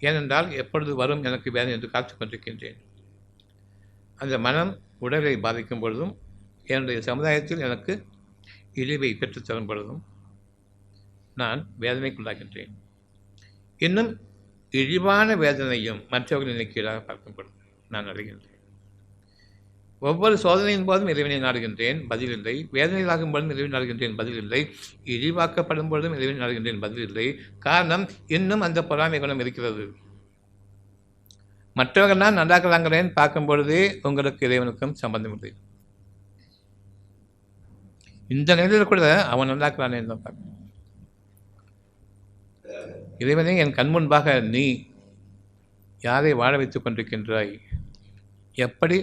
ஏனென்றால் எப்பொழுது வரும் எனக்கு வேதனை என்று காத்து கொண்டிருக்கின்றேன். அந்த மனம் உடலை பாதிக்கும் பொழுதும் என்னுடைய சமுதாயத்தில் எனக்கு இழிவை பெற்றுத்தரும் பொழுதும் நான் வேதனைக்குள்ளாகின்றேன். இன்னும் இழிவான வேதனையும் மற்றவர்களின் கீழாக பார்க்கும் பொழுது நான் அடைகின்றேன். ஒவ்வொரு சோதனையின் போதும் இறைவனை நாடுகின்றேன், பதில் இல்லை. வேதனைகளாகும் பொழுதும் இறைவனை நாடுகின்றேன், பதில் இல்லை. இழிவாக்கப்படும் பொழுதும் இறைவனை நாடுகின்றேன், பதில் இல்லை. காரணம், இன்னும் அந்த பொறாமை குணம் இருக்கிறது. மற்றவர்கள் நான் நன்றாக்கலாங்கிறேன் பார்க்கும் பொழுதே உங்களுக்கு இறைவனுக்கும் சம்பந்தம் இல்லை. இந்த நிலையில் கூட அவன் நன்றாக்கலானே தான் பார்க்கணும். இறைவனை என் கண் முன்பாக நீ யாரை வாழ வைத்துக் கொண்டிருக்கின்றாய், எப்படி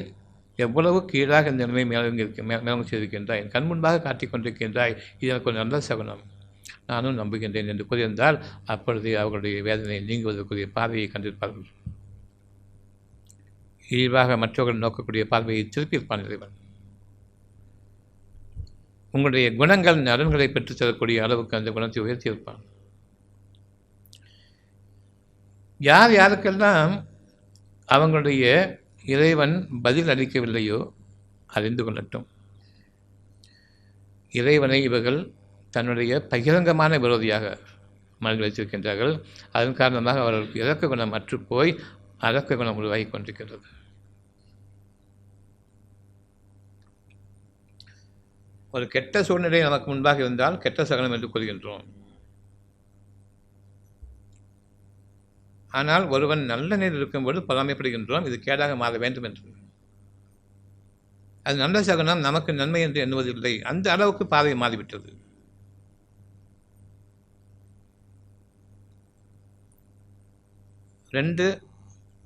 எவ்வளவு கீழாக இந்த நிலைமை மேலும் செய்திருக்கின்றாய், என் கண் முன்பாக காட்டிக் கொண்டிருக்கின்றாய், இது எனக்கு ஒரு நல்ல சகுனம், நானும் நம்புகின்றேன் என்று கூறியிருந்தால் அப்பொழுது அவர்களுடைய வேதனை நீங்குவதற்குரிய பார்வையை கண்டிருப்பார்கள். இழிவாக மற்றவர்கள் நோக்கக்கூடிய பார்வையை திருப்பியிருப்பான் இறைவன். உங்களுடைய குணங்கள் நலன்களை பெற்றுத் தரக்கூடிய அளவுக்கு அந்த குணத்தை உயர்த்தியிருப்பான். யார் யாருக்கெல்லாம் அவங்களுடைய இறைவன் பதில் அளிக்கவில்லையோ அறிந்து கொள்ளட்டும், இறைவனை இவர்கள் தன்னுடைய பகிரங்கமான விரோதியாக மனதில் வைத்திருக்கின்றார்கள். அதன் காரணமாக அவர்களுக்கு இரக்க குணம் அற்றுப்போய் அரக்க குணம் உருவாகி கொண்டிருக்கிறது. ஒரு கெட்ட சூழ்நிலை நமக்கு முன்பாக இருந்தால் கெட்ட சகனம் என்று கூறுகின்றோம். ஆனால் ஒருவன் நல்ல நிலையில் இருக்கும்போது பொறாமைப்படுகின்றோம், இது கேடாக மாற வேண்டும் என்று. அது நல்ல சகனம் நமக்கு நன்மை என்று எண்ணுவதில்லை. அந்த அளவுக்கு பார்வை மாறிவிட்டது. ரெண்டு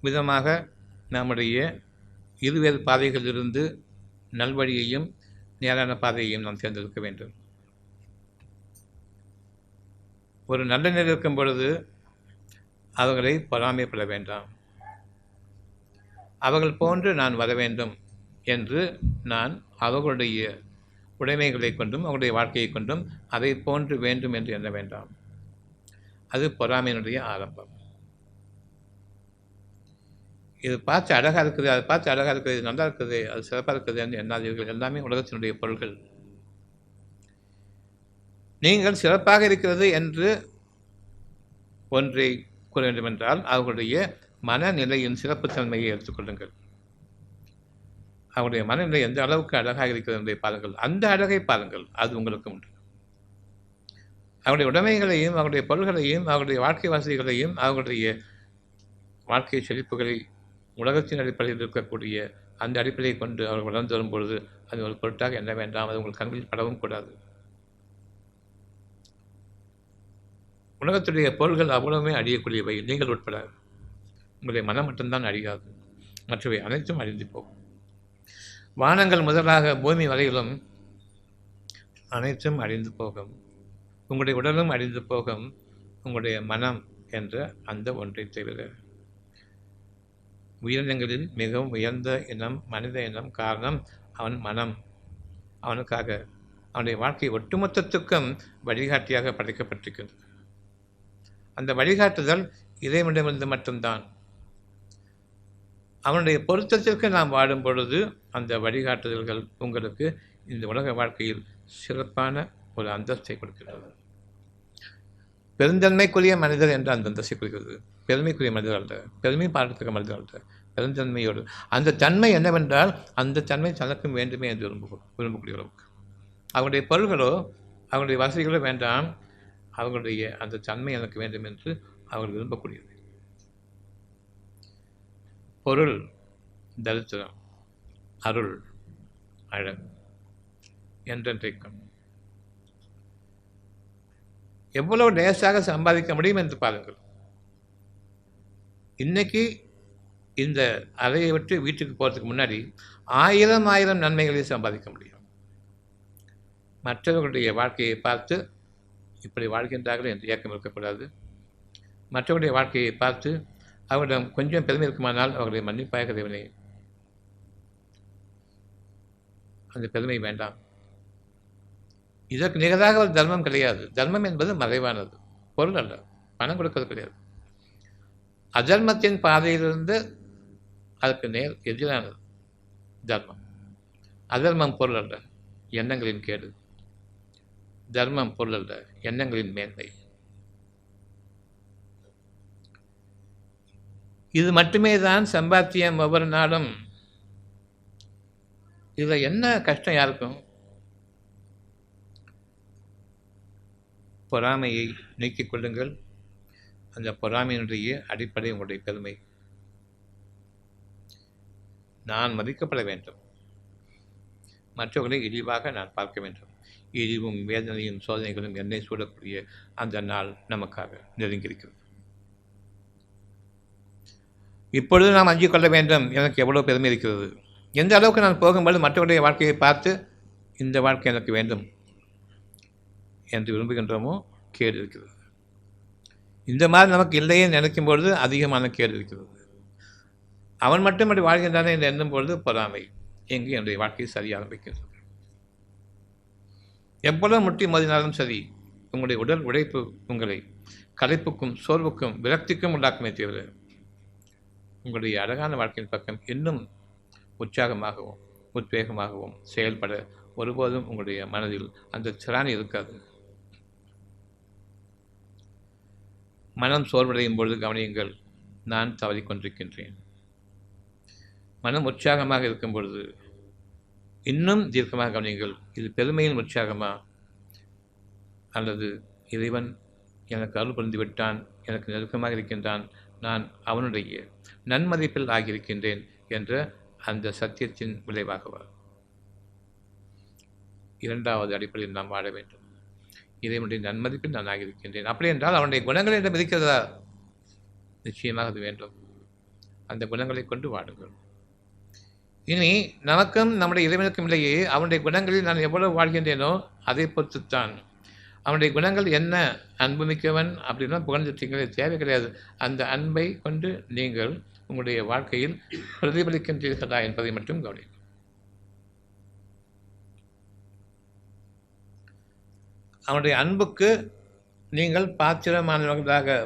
விதமாக நம்முடைய இருவேறு பாதைகளிலிருந்து நல்வழியையும் நேரான பாதையையும் நாம் தேர்ந்தெடுக்க வேண்டும். ஒரு நல்ல நிலையில் இருக்கும் பொழுது அவர்களை பொறாமைப்பட வேண்டாம். அவர்கள் போன்று நான் வர வேண்டும் என்று நான் அவர்களுடைய உடைமைகளை கொண்டும் அவர்களுடைய வாழ்க்கையை கொண்டும் அதை போன்று வேண்டும் என்று எண்ண வேண்டாம். அது பொறாமையினுடைய ஆரம்பம். இது பார்த்து அழகாக இருக்குது, அதை பார்த்து அழகாக இருக்குது, இது நல்லா இருக்குது, அது சிறப்பாக இருக்குது என்று எண்ணாதீர்கள். எல்லாமே உலகத்தினுடைய பொருள்கள். நீங்கள் சிறப்பாக இருக்கிறது என்று ஒன்றை கூற வேண்டுமென்றால் அவர்களுடைய மனநிலையின் சிறப்புத்தன்மையை எடுத்துக்கொள்ளுங்கள். அவருடைய மனநிலை எந்த அளவுக்கு அழகாக இருக்கிறது என்பதை பாருங்கள். அந்த அழகை பாருங்கள், அது உங்களுக்கு உண்டு. அவருடைய உடைமைகளையும் அவருடைய பொருள்களையும் அவருடைய வாழ்க்கை வசதிகளையும் அவர்களுடைய வாழ்க்கை செழிப்புகளை உலகத்தின் அடிப்படையில் இருக்கக்கூடிய அந்த அடிப்படையை கொண்டு அவர்கள் வளர்ந்து வரும்பொழுது அது ஒரு பொருட்டாக எண்ண வேண்டாம். அது உங்கள் கண்களில் படவும் கூடாது. உலகத்துடைய பொருள்கள் அவ்வளவுமே அழியக்கூடியவை, நீங்கள் உட்பட. உங்களுடைய மனம் மட்டும்தான் அழியாது, மற்றவை அனைத்தும் அழிந்து போகும். வானங்கள் முதலாக பூமி வரையிலும் அனைத்தும் அழிந்து போகும். உங்களுடைய உடலும் அழிந்து போகும், உங்களுடைய மனம் என்ற அந்த ஒன்றை தவிர. உயிரினங்களில் மிகவும் உயர்ந்த இனம் மனித இனம். காரணம், அவன் மனம். அவனுக்காக அவனுடைய வாழ்க்கை ஒட்டுமொத்தத்துக்கும் வழிகாட்டியாக படைக்கப்பட்டிருக்கிறது. அந்த வழிகாட்டுதல் இறைவனிடமிருந்து மட்டும்தான். அவனுடைய பொருத்தத்திற்கு நாம் வாடும் பொழுது அந்த வழிகாட்டுதல்கள் உங்களுக்கு இந்த உலக வாழ்க்கையில் சிறப்பான ஒரு அந்தஸ்தை கொடுக்கிறது. பெருந்தன்மைக்குரிய மனிதர் என்ற அந்த அந்தஸ்தை கொடுக்கிறது. பெருமைக்குரிய மனிதர் அல்ல, பெருமை பாராட்டத்தக்க மனிதர் அல்ல, பெருந்தன்மையோடு. அந்த தன்மை என்னவென்றால் அந்த தன்மை தனக்கும் வேண்டுமே என்று விரும்பக்கூடிய அளவுக்கு. அவங்களுடைய பொருள்களோ அவங்களுடைய வசதிகளோ வேண்டாம், அவங்களுடைய அந்த தன்மை எனக்கு வேண்டும் என்று அவர்கள் விரும்பக்கூடியது. பொருள் தரித்திரம், அருள் அழகு என்றென்றைக்கும். எவ்வளவு லேசாக சம்பாதிக்க முடியும் என்று பாருங்கள். இன்னைக்கு இந்த அறையை விட்டு வீட்டுக்கு போகிறதுக்கு முன்னாடி 1000 நன்மைகளை சம்பாதிக்க முடியும். மற்றவர்களுடைய வாழ்க்கையை பார்த்து இப்படி வாழ்கின்றார்கள் என்று ஏக்கம் இருக்கக்கூடாது. மற்றவருடைய வாழ்க்கையை பார்த்து அவரிடம் கொஞ்சம் பெருமை இருக்குமானால் அவர்களை மன்னிப்பாக தேவனே, அந்த பெருமை வேண்டாம். இதற்கு நிகராக ஒரு தர்மம் கிடையாது. தர்மம் என்பது மறைவானது, பொருள் அல்ல, பணம் கொடுக்கிறது கிடையாது. அதர்மத்தின் பாதையிலிருந்து அதற்கு நேர் எதிரானது தர்மம். அதர்மம் பொருள் அல்ல, எண்ணங்களின் கேடு. தர்மம் பொருள் அல்ல, எண்ணங்களின் மேன்மை. இது மட்டுமே தான் சம்பாத்தியம் ஒவ்வொரு நாளும். இதில் என்ன கஷ்டம் யாருக்கும்? பொறாமையை நீக்கிக் கொள்ளுங்கள். அந்த பொறாமையினுடைய அடிப்படை உங்களுடைய பெருமை. நான் மதிக்கப்பட வேண்டும், மற்றவர்களை இழிவாக நான் பார்க்க வேண்டும். இழிவும் வேதனையும் சோதனைகளும் என்னை சூடக்கூடிய அந்த நாள் நமக்காக நெருங்கியிருக்கிறது. இப்பொழுது நாம் அஞ்சிக் கொள்ள வேண்டும். எனக்கு எவ்வளோ பெருமை இருக்கிறது, எந்த அளவுக்கு நான் போகும்போது மற்றவருடைய வாழ்க்கையை பார்த்து இந்த வாழ்க்கை எனக்கு வேண்டும் என்று விரும்புகின்றோமோ கேடு இருக்கிறது. இந்த மாதிரி நமக்கு இல்லையே நினைக்கும் பொழுது அதிகமான கேடு இருக்கிறது. அவன் மட்டும் அப்படி வாழ்கின்றானே என்று எண்ணும் பொழுது பொறாமை. எங்கு என்னுடைய வாழ்க்கையை சரியாக ஆரம்பிக்கின்றது. எவ்வளவு முட்டி மோதினாலும் சரி, உங்களுடைய உடல் உழைப்பு உங்களை களைப்புக்கும் சோர்வுக்கும் விரக்திக்கும் உண்டாக்குமே தவிர உங்களுடைய அழகான வாழ்க்கையின் பக்கம் இன்னும் உற்சாகமாகவும் உத்வேகமாகவும் செயல்பட ஒருபோதும் உங்களுடைய மனதில் அந்த திராணி இருக்காது. மனம் சோர்வடையும் பொழுது கவனியுங்கள், நான் தவறிக்கொண்டிருக்கின்றேன். மனம் உற்சாகமாக இருக்கும் பொழுது இன்னும் தீர்க்கமாக கவனியுங்கள், இது பெருமையின் உற்சாகமா அல்லது இறைவன் எனக்கு அருள் புரிந்து விட்டான், எனக்கு நெருக்கமாக இருக்கின்றான், நான் அவனுடைய நன்மதிப்பில் ஆகியிருக்கின்றேன் என்ற அந்த சத்தியத்தின் விளைவாகவா? இரண்டாவது அடிப்படையில் நாம் வாழ வேண்டும். இறைவனுடைய நன்மதிப்பில் நான் ஆகியிருக்கின்றேன். அப்படி என்றால் அவனுடைய குணங்கள் என்று இருக்கிறதா? நிச்சயமாக அது வேண்டும். அந்த குணங்களை கொண்டு வாடுங்கள். இனி நமக்கும் நம்முடைய இறைவனுக்கும் இடையே அவனுடைய குணங்களில் நான் எவ்வளவு வாழ்கின்றேனோ அதை பொறுத்துத்தான். அவனுடைய குணங்கள் என்ன? அன்புமிக்கவன் அப்படின்னா புகழ்ந்துட்டீங்களே, தேவை கிடையாது. அந்த அன்பை கொண்டு நீங்கள் உங்களுடைய வாழ்க்கையில் பிரதிபலிக்கின்றீர்களா என்பதை மட்டும் கவனிக்கும். அவனுடைய அன்புக்கு நீங்கள் பாத்திரமானவர்களாக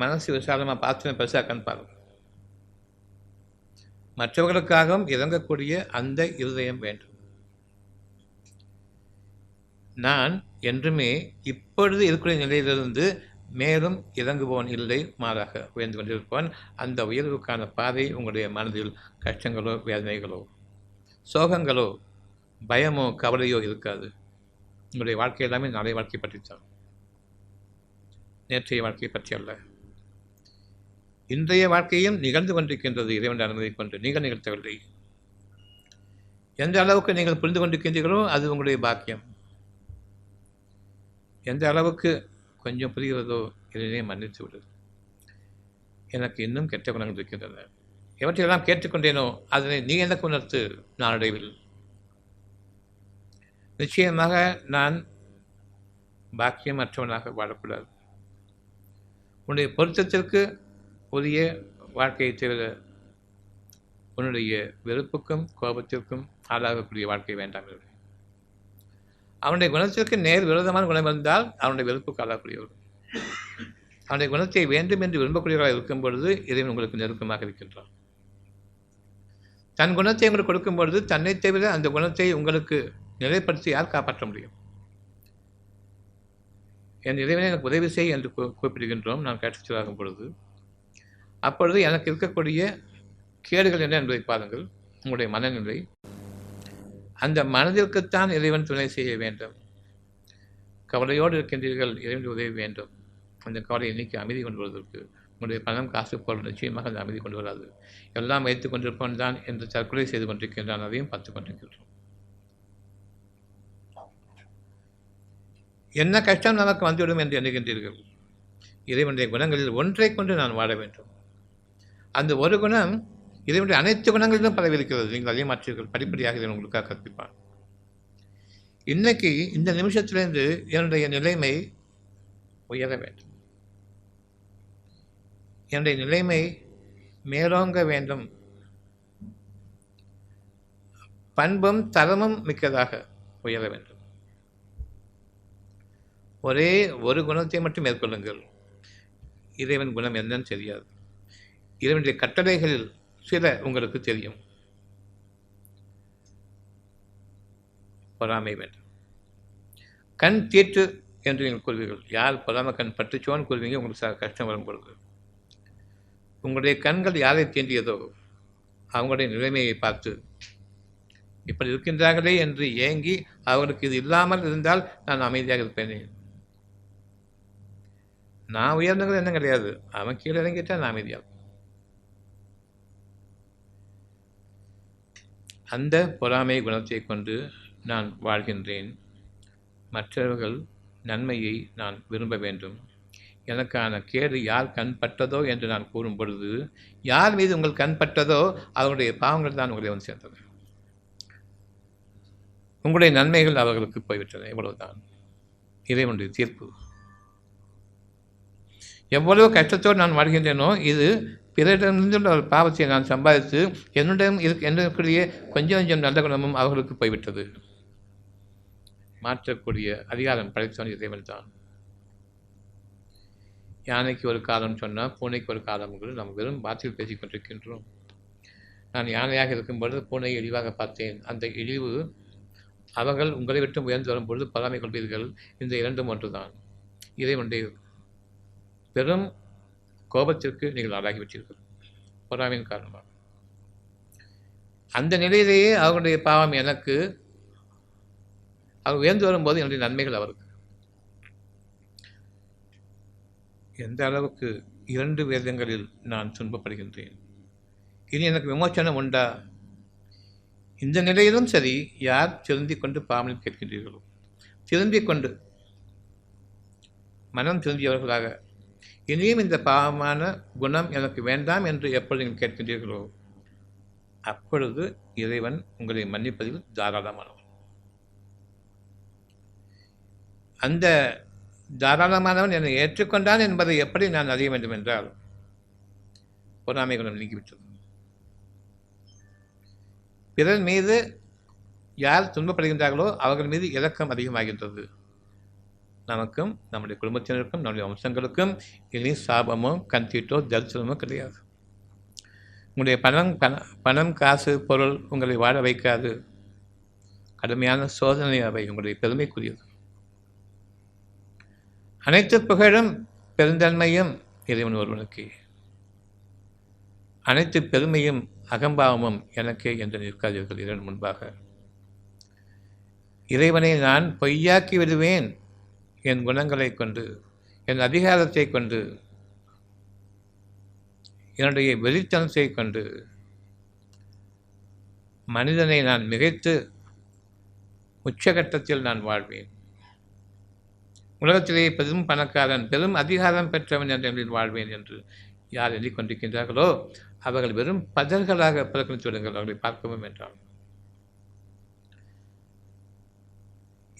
மனசு விசாலமாக பாத்திரம் பெருசாக கண்பார்கள். மற்றவர்களுக்காகவும் இறங்கக்கூடிய அந்த இருதயம் வேண்டும். நான் என்றுமே இப்பொழுது இருக்கிற நிலையிலிருந்து மேலும் இறங்குபவன் இல்லை, மாறாக உயர்ந்து கொண்டிருப்பவன். அந்த உயர்வுக்கான பாதை உங்களுடைய மனதில் கஷ்டங்களோ வேதனைகளோ சோகங்களோ பயமோ கவலையோ இருக்காது. உங்களுடைய வாழ்க்கை எல்லாமே நாளைய வாழ்க்கை பற்றித்தான், நேற்றைய வாழ்க்கையை பற்றி அல்ல. இன்றைய வாழ்க்கையும் நிகழ்ந்து கொண்டிருக்கின்றது இறைவன் அனுமதி கொண்டு. நீங்கள் நிகழ்த்தவில்லை. எந்த அளவுக்கு நீங்கள் புரிந்து கொண்டிருக்கின்றீர்களோ அது உங்களுடைய பாக்கியம். எந்த அளவுக்கு கொஞ்சம் புரிகிறதோ இதனை மன்னித்து விடுது. எனக்கு இன்னும் கெட்ட குணங்கள் இருக்கின்றன, எவற்றையெல்லாம் கேட்டுக்கொண்டேனோ அதனை நீ எனக்கு உணர்த்து. நாளடைவில் நிச்சயமாக நான் பாக்கியமற்றவனாக வாழக்கூடாது. உன்னுடைய பொருத்தத்திற்கு உரிய வாழ்க்கையை தவிர உன்னுடைய வெறுப்புக்கும் கோபத்திற்கும் ஆளாகக்கூடிய வாழ்க்கை வேண்டாம். அவனுடைய குணத்திற்கு நேர் விரோதமான குணம் இருந்தால் அவனுடைய வெறுப்புக்கு ஆளாகக்கூடியவர். அவனுடைய குணத்தை வேண்டும் என்று விரும்பக்கூடியவர்களாக இருக்கும் பொழுது இறைவன் உங்களுக்கு நெருக்கமாக இருக்கின்றான். தன் குணத்தை உங்களுக்கு கொடுக்கும் பொழுது தன்னை தவிர அந்த குணத்தை உங்களுக்கு நிலைப்படுத்தி யார் காப்பாற்ற முடியும்? என் இறைவனை எனக்கு உதவி செய் என்று குறிப்பிடுகின்றோம் நான் கற்றுச்சலாகும் பொழுது. அப்பொழுது எனக்கு இருக்கக்கூடிய கேடுகள் என்ன என்பதை பாருங்கள். உங்களுடைய மனநிலை, அந்த மனதிற்குத்தான் இறைவன் துணை செய்ய வேண்டும். கவலையோடு இருக்கின்றீர்கள், இறைவன் உதவி வேண்டும். அந்த கவலையை நீக்கி அமைதி கொண்டு வருவதற்கு உங்களுடைய பணம் காசு பொருள் நிச்சயமாக அந்த அமைதி கொண்டு வராது. எல்லாம் வைத்துக் கொண்டிருப்பவன் தான் என்று தற்கொலை செய்து கொண்டிருக்கின்றான், அதையும் பார்த்து கொண்டிருக்கின்றோம். என்ன கஷ்டம் நமக்கு வந்துவிடும் என்று எண்ணுகின்றீர்கள்? இறைவனுடைய குணங்களில் ஒன்றை கொண்டு நான் வாழ வேண்டும். அந்த ஒரு குணம் இறைவனுடைய அனைத்து குணங்களிலும் பரவியிருக்கிறது. நீங்கள் அதே மாற்றீர்கள், படிப்படியாக இதை உங்களுக்காக கற்பிப்பான். இன்னைக்கு இந்த நிமிஷத்திலிருந்து என்னுடைய நிலைமை உயர வேண்டும், என்னுடைய நிலைமை மேலோங்க வேண்டும், பண்பும் தரமும் மிக்கதாக உயர வேண்டும். ஒரே ஒரு குணத்தை மட்டும் மேற்கொள்ளுங்கள். இறைவன் குணம் என்னன்னு தெரியாது. இறைவனுடைய கட்டளைகளில் சில உங்களுக்கு தெரியும். பொறாமை வேண்டும். கண் தீட்டு என்று நீங்கள் கூறுவீர்கள். யார் பொறாமை கண் பட்டுச்சோன்னு கூறுவீங்க? உங்களுக்கு கஷ்டம் வரும் பொழுது உங்களுடைய கண்கள் யாரை தீண்டியதோ அவங்களுடைய நிலைமையை பார்த்து இப்படி இருக்கின்றார்களே என்று ஏங்கி அவர்களுக்கு இது இல்லாமல் இருந்தால் நான் அமைதியாக இருப்பேனே. நான் உயர்ந்தது என்ன கிடையாது, அவன் கீழே இறங்கிட்டா நான் அமைதியாக. அந்த பொறாமை குணத்தை கொண்டு நான் வாழ்கின்றேன். மற்றவர்கள் நன்மையை நான் விரும்ப வேண்டும். எனக்கான கேடு யார் கண்பட்டதோ என்று நான் கூறும் பொழுது, யார் மீது உங்கள் கண்பட்டதோ அவர்களுடைய பாவங்கள் தான் உங்களை வந்து சேர்ந்தது. உங்களுடைய நன்மைகள் அவர்களுக்கு போய்விட்டன. இவ்வளவுதான் இறைவனுடைய தீர்ப்பு. எவ்வளவு கஷ்டத்தோடு நான் வாழ்கின்றேனோ, இது பிறரிடமிருந்துள்ள ஒரு பாவத்தை நான் சம்பாதித்து என்னுடன் இருக்கக்கூடிய கொஞ்சம் கொஞ்சம் நல்ல குணமும் அவர்களுக்கு போய்விட்டது. மாற்றக்கூடிய அதிகாரம் படைத்தவன் இறைவன் தான். யானைக்கு ஒரு காலம் சொன்னால் பூனைக்கு ஒரு காலம் கூட நாம் வெறும் வார்த்தையில் பேசிக் கொண்டிருக்கின்றோம். நான் யானையாக இருக்கும்பொழுது பூனையை இழிவாக பார்த்தேன். அந்த இழிவு அவர்கள் உங்களை விட்டு உயர்ந்து வரும்பொழுது பொறாமை கொள்வீர்கள். இந்த இரண்டும் ஒன்றுதான். இறைவனுடைய பெரும் கோபத்திற்கு நீங்கள் ஆளாகிவிட்டீர்கள் பொறாமையின் காரணமாக. அந்த நிலையிலேயே அவர்களுடைய பாவம் எனக்கு, அவர் உயர்ந்து வரும்போது என்னுடைய நன்மைகள் அவருக்கு. எந்த அளவுக்கு 2 வேதங்களில் நான் துன்பப்படுகின்றேன். இனி எனக்கு விமோச்சனம் உண்டா? இந்த நிலையிலும் சரி, யார் திருந்திக் கொண்டு பாவம் கேட்கின்றீர்களோ, திருந்திக் கொண்டு மனம் திருந்தியவர்களாக இனியும் இந்த பாவமான குணம் எனக்கு வேண்டாம் என்று எப்பொழுது நீங்கள் கேட்கின்றீர்களோ, அப்பொழுது இறைவன் உங்களை மன்னிப்பதில் தாராளமானவன். அந்த தாராளமானவன் என்னை ஏற்றுக்கொண்டான் என்பதை எப்படி நான் அறிய வேண்டும் என்றால், பொறாமை குணம் நீங்கிவிட்டது. பிறர் மீது யார் துன்பப்படுகின்றார்களோ அவர்கள் மீது இரக்கம் அதிகமாகின்றது. நமக்கும் நம்முடைய குடும்பத்தினருக்கும் நம்முடைய வம்சங்களுக்கும் இனி சாபமோ கண்தீட்டோ தரிசனமோ கிடையாது. உங்களுடைய பணம் காசு பொருள் உங்களை வாழ வைக்காது. கடுமையான சோதனை அவை உங்களுடைய பெருமைக்குரியது. அனைத்து புகழும் பெருந்தன்மையும் இறைவன் ஒருவனுக்கு, அனைத்து பெருமையும் அகம்பாவமும் எனக்கே என்று நிற்காதீர்கள் இறைவன் முன்பாக. இறைவனை நான் பொய்யாக்கி விடுவேன் என் குணங்களை கொண்டு, என் அதிகாரத்தை கொண்டு, என்னுடைய வெளித்தனத்தை கொண்டு மனிதனை நான் மிகைத்து உச்சகட்டத்தில் நான் வாழ்வேன். உலகத்திலே பெரும் பணக்காரன், பெரும் அதிகாரம் பெற்றவன் என்ற வாழ்வேன் என்று யார் எண்ணிக்கொண்டிருக்கின்றார்களோ அவர்கள் வெறும் பதர்களாக புறக்கணித்து விடுங்கள். அவர்களை பார்க்கவும் என்றால்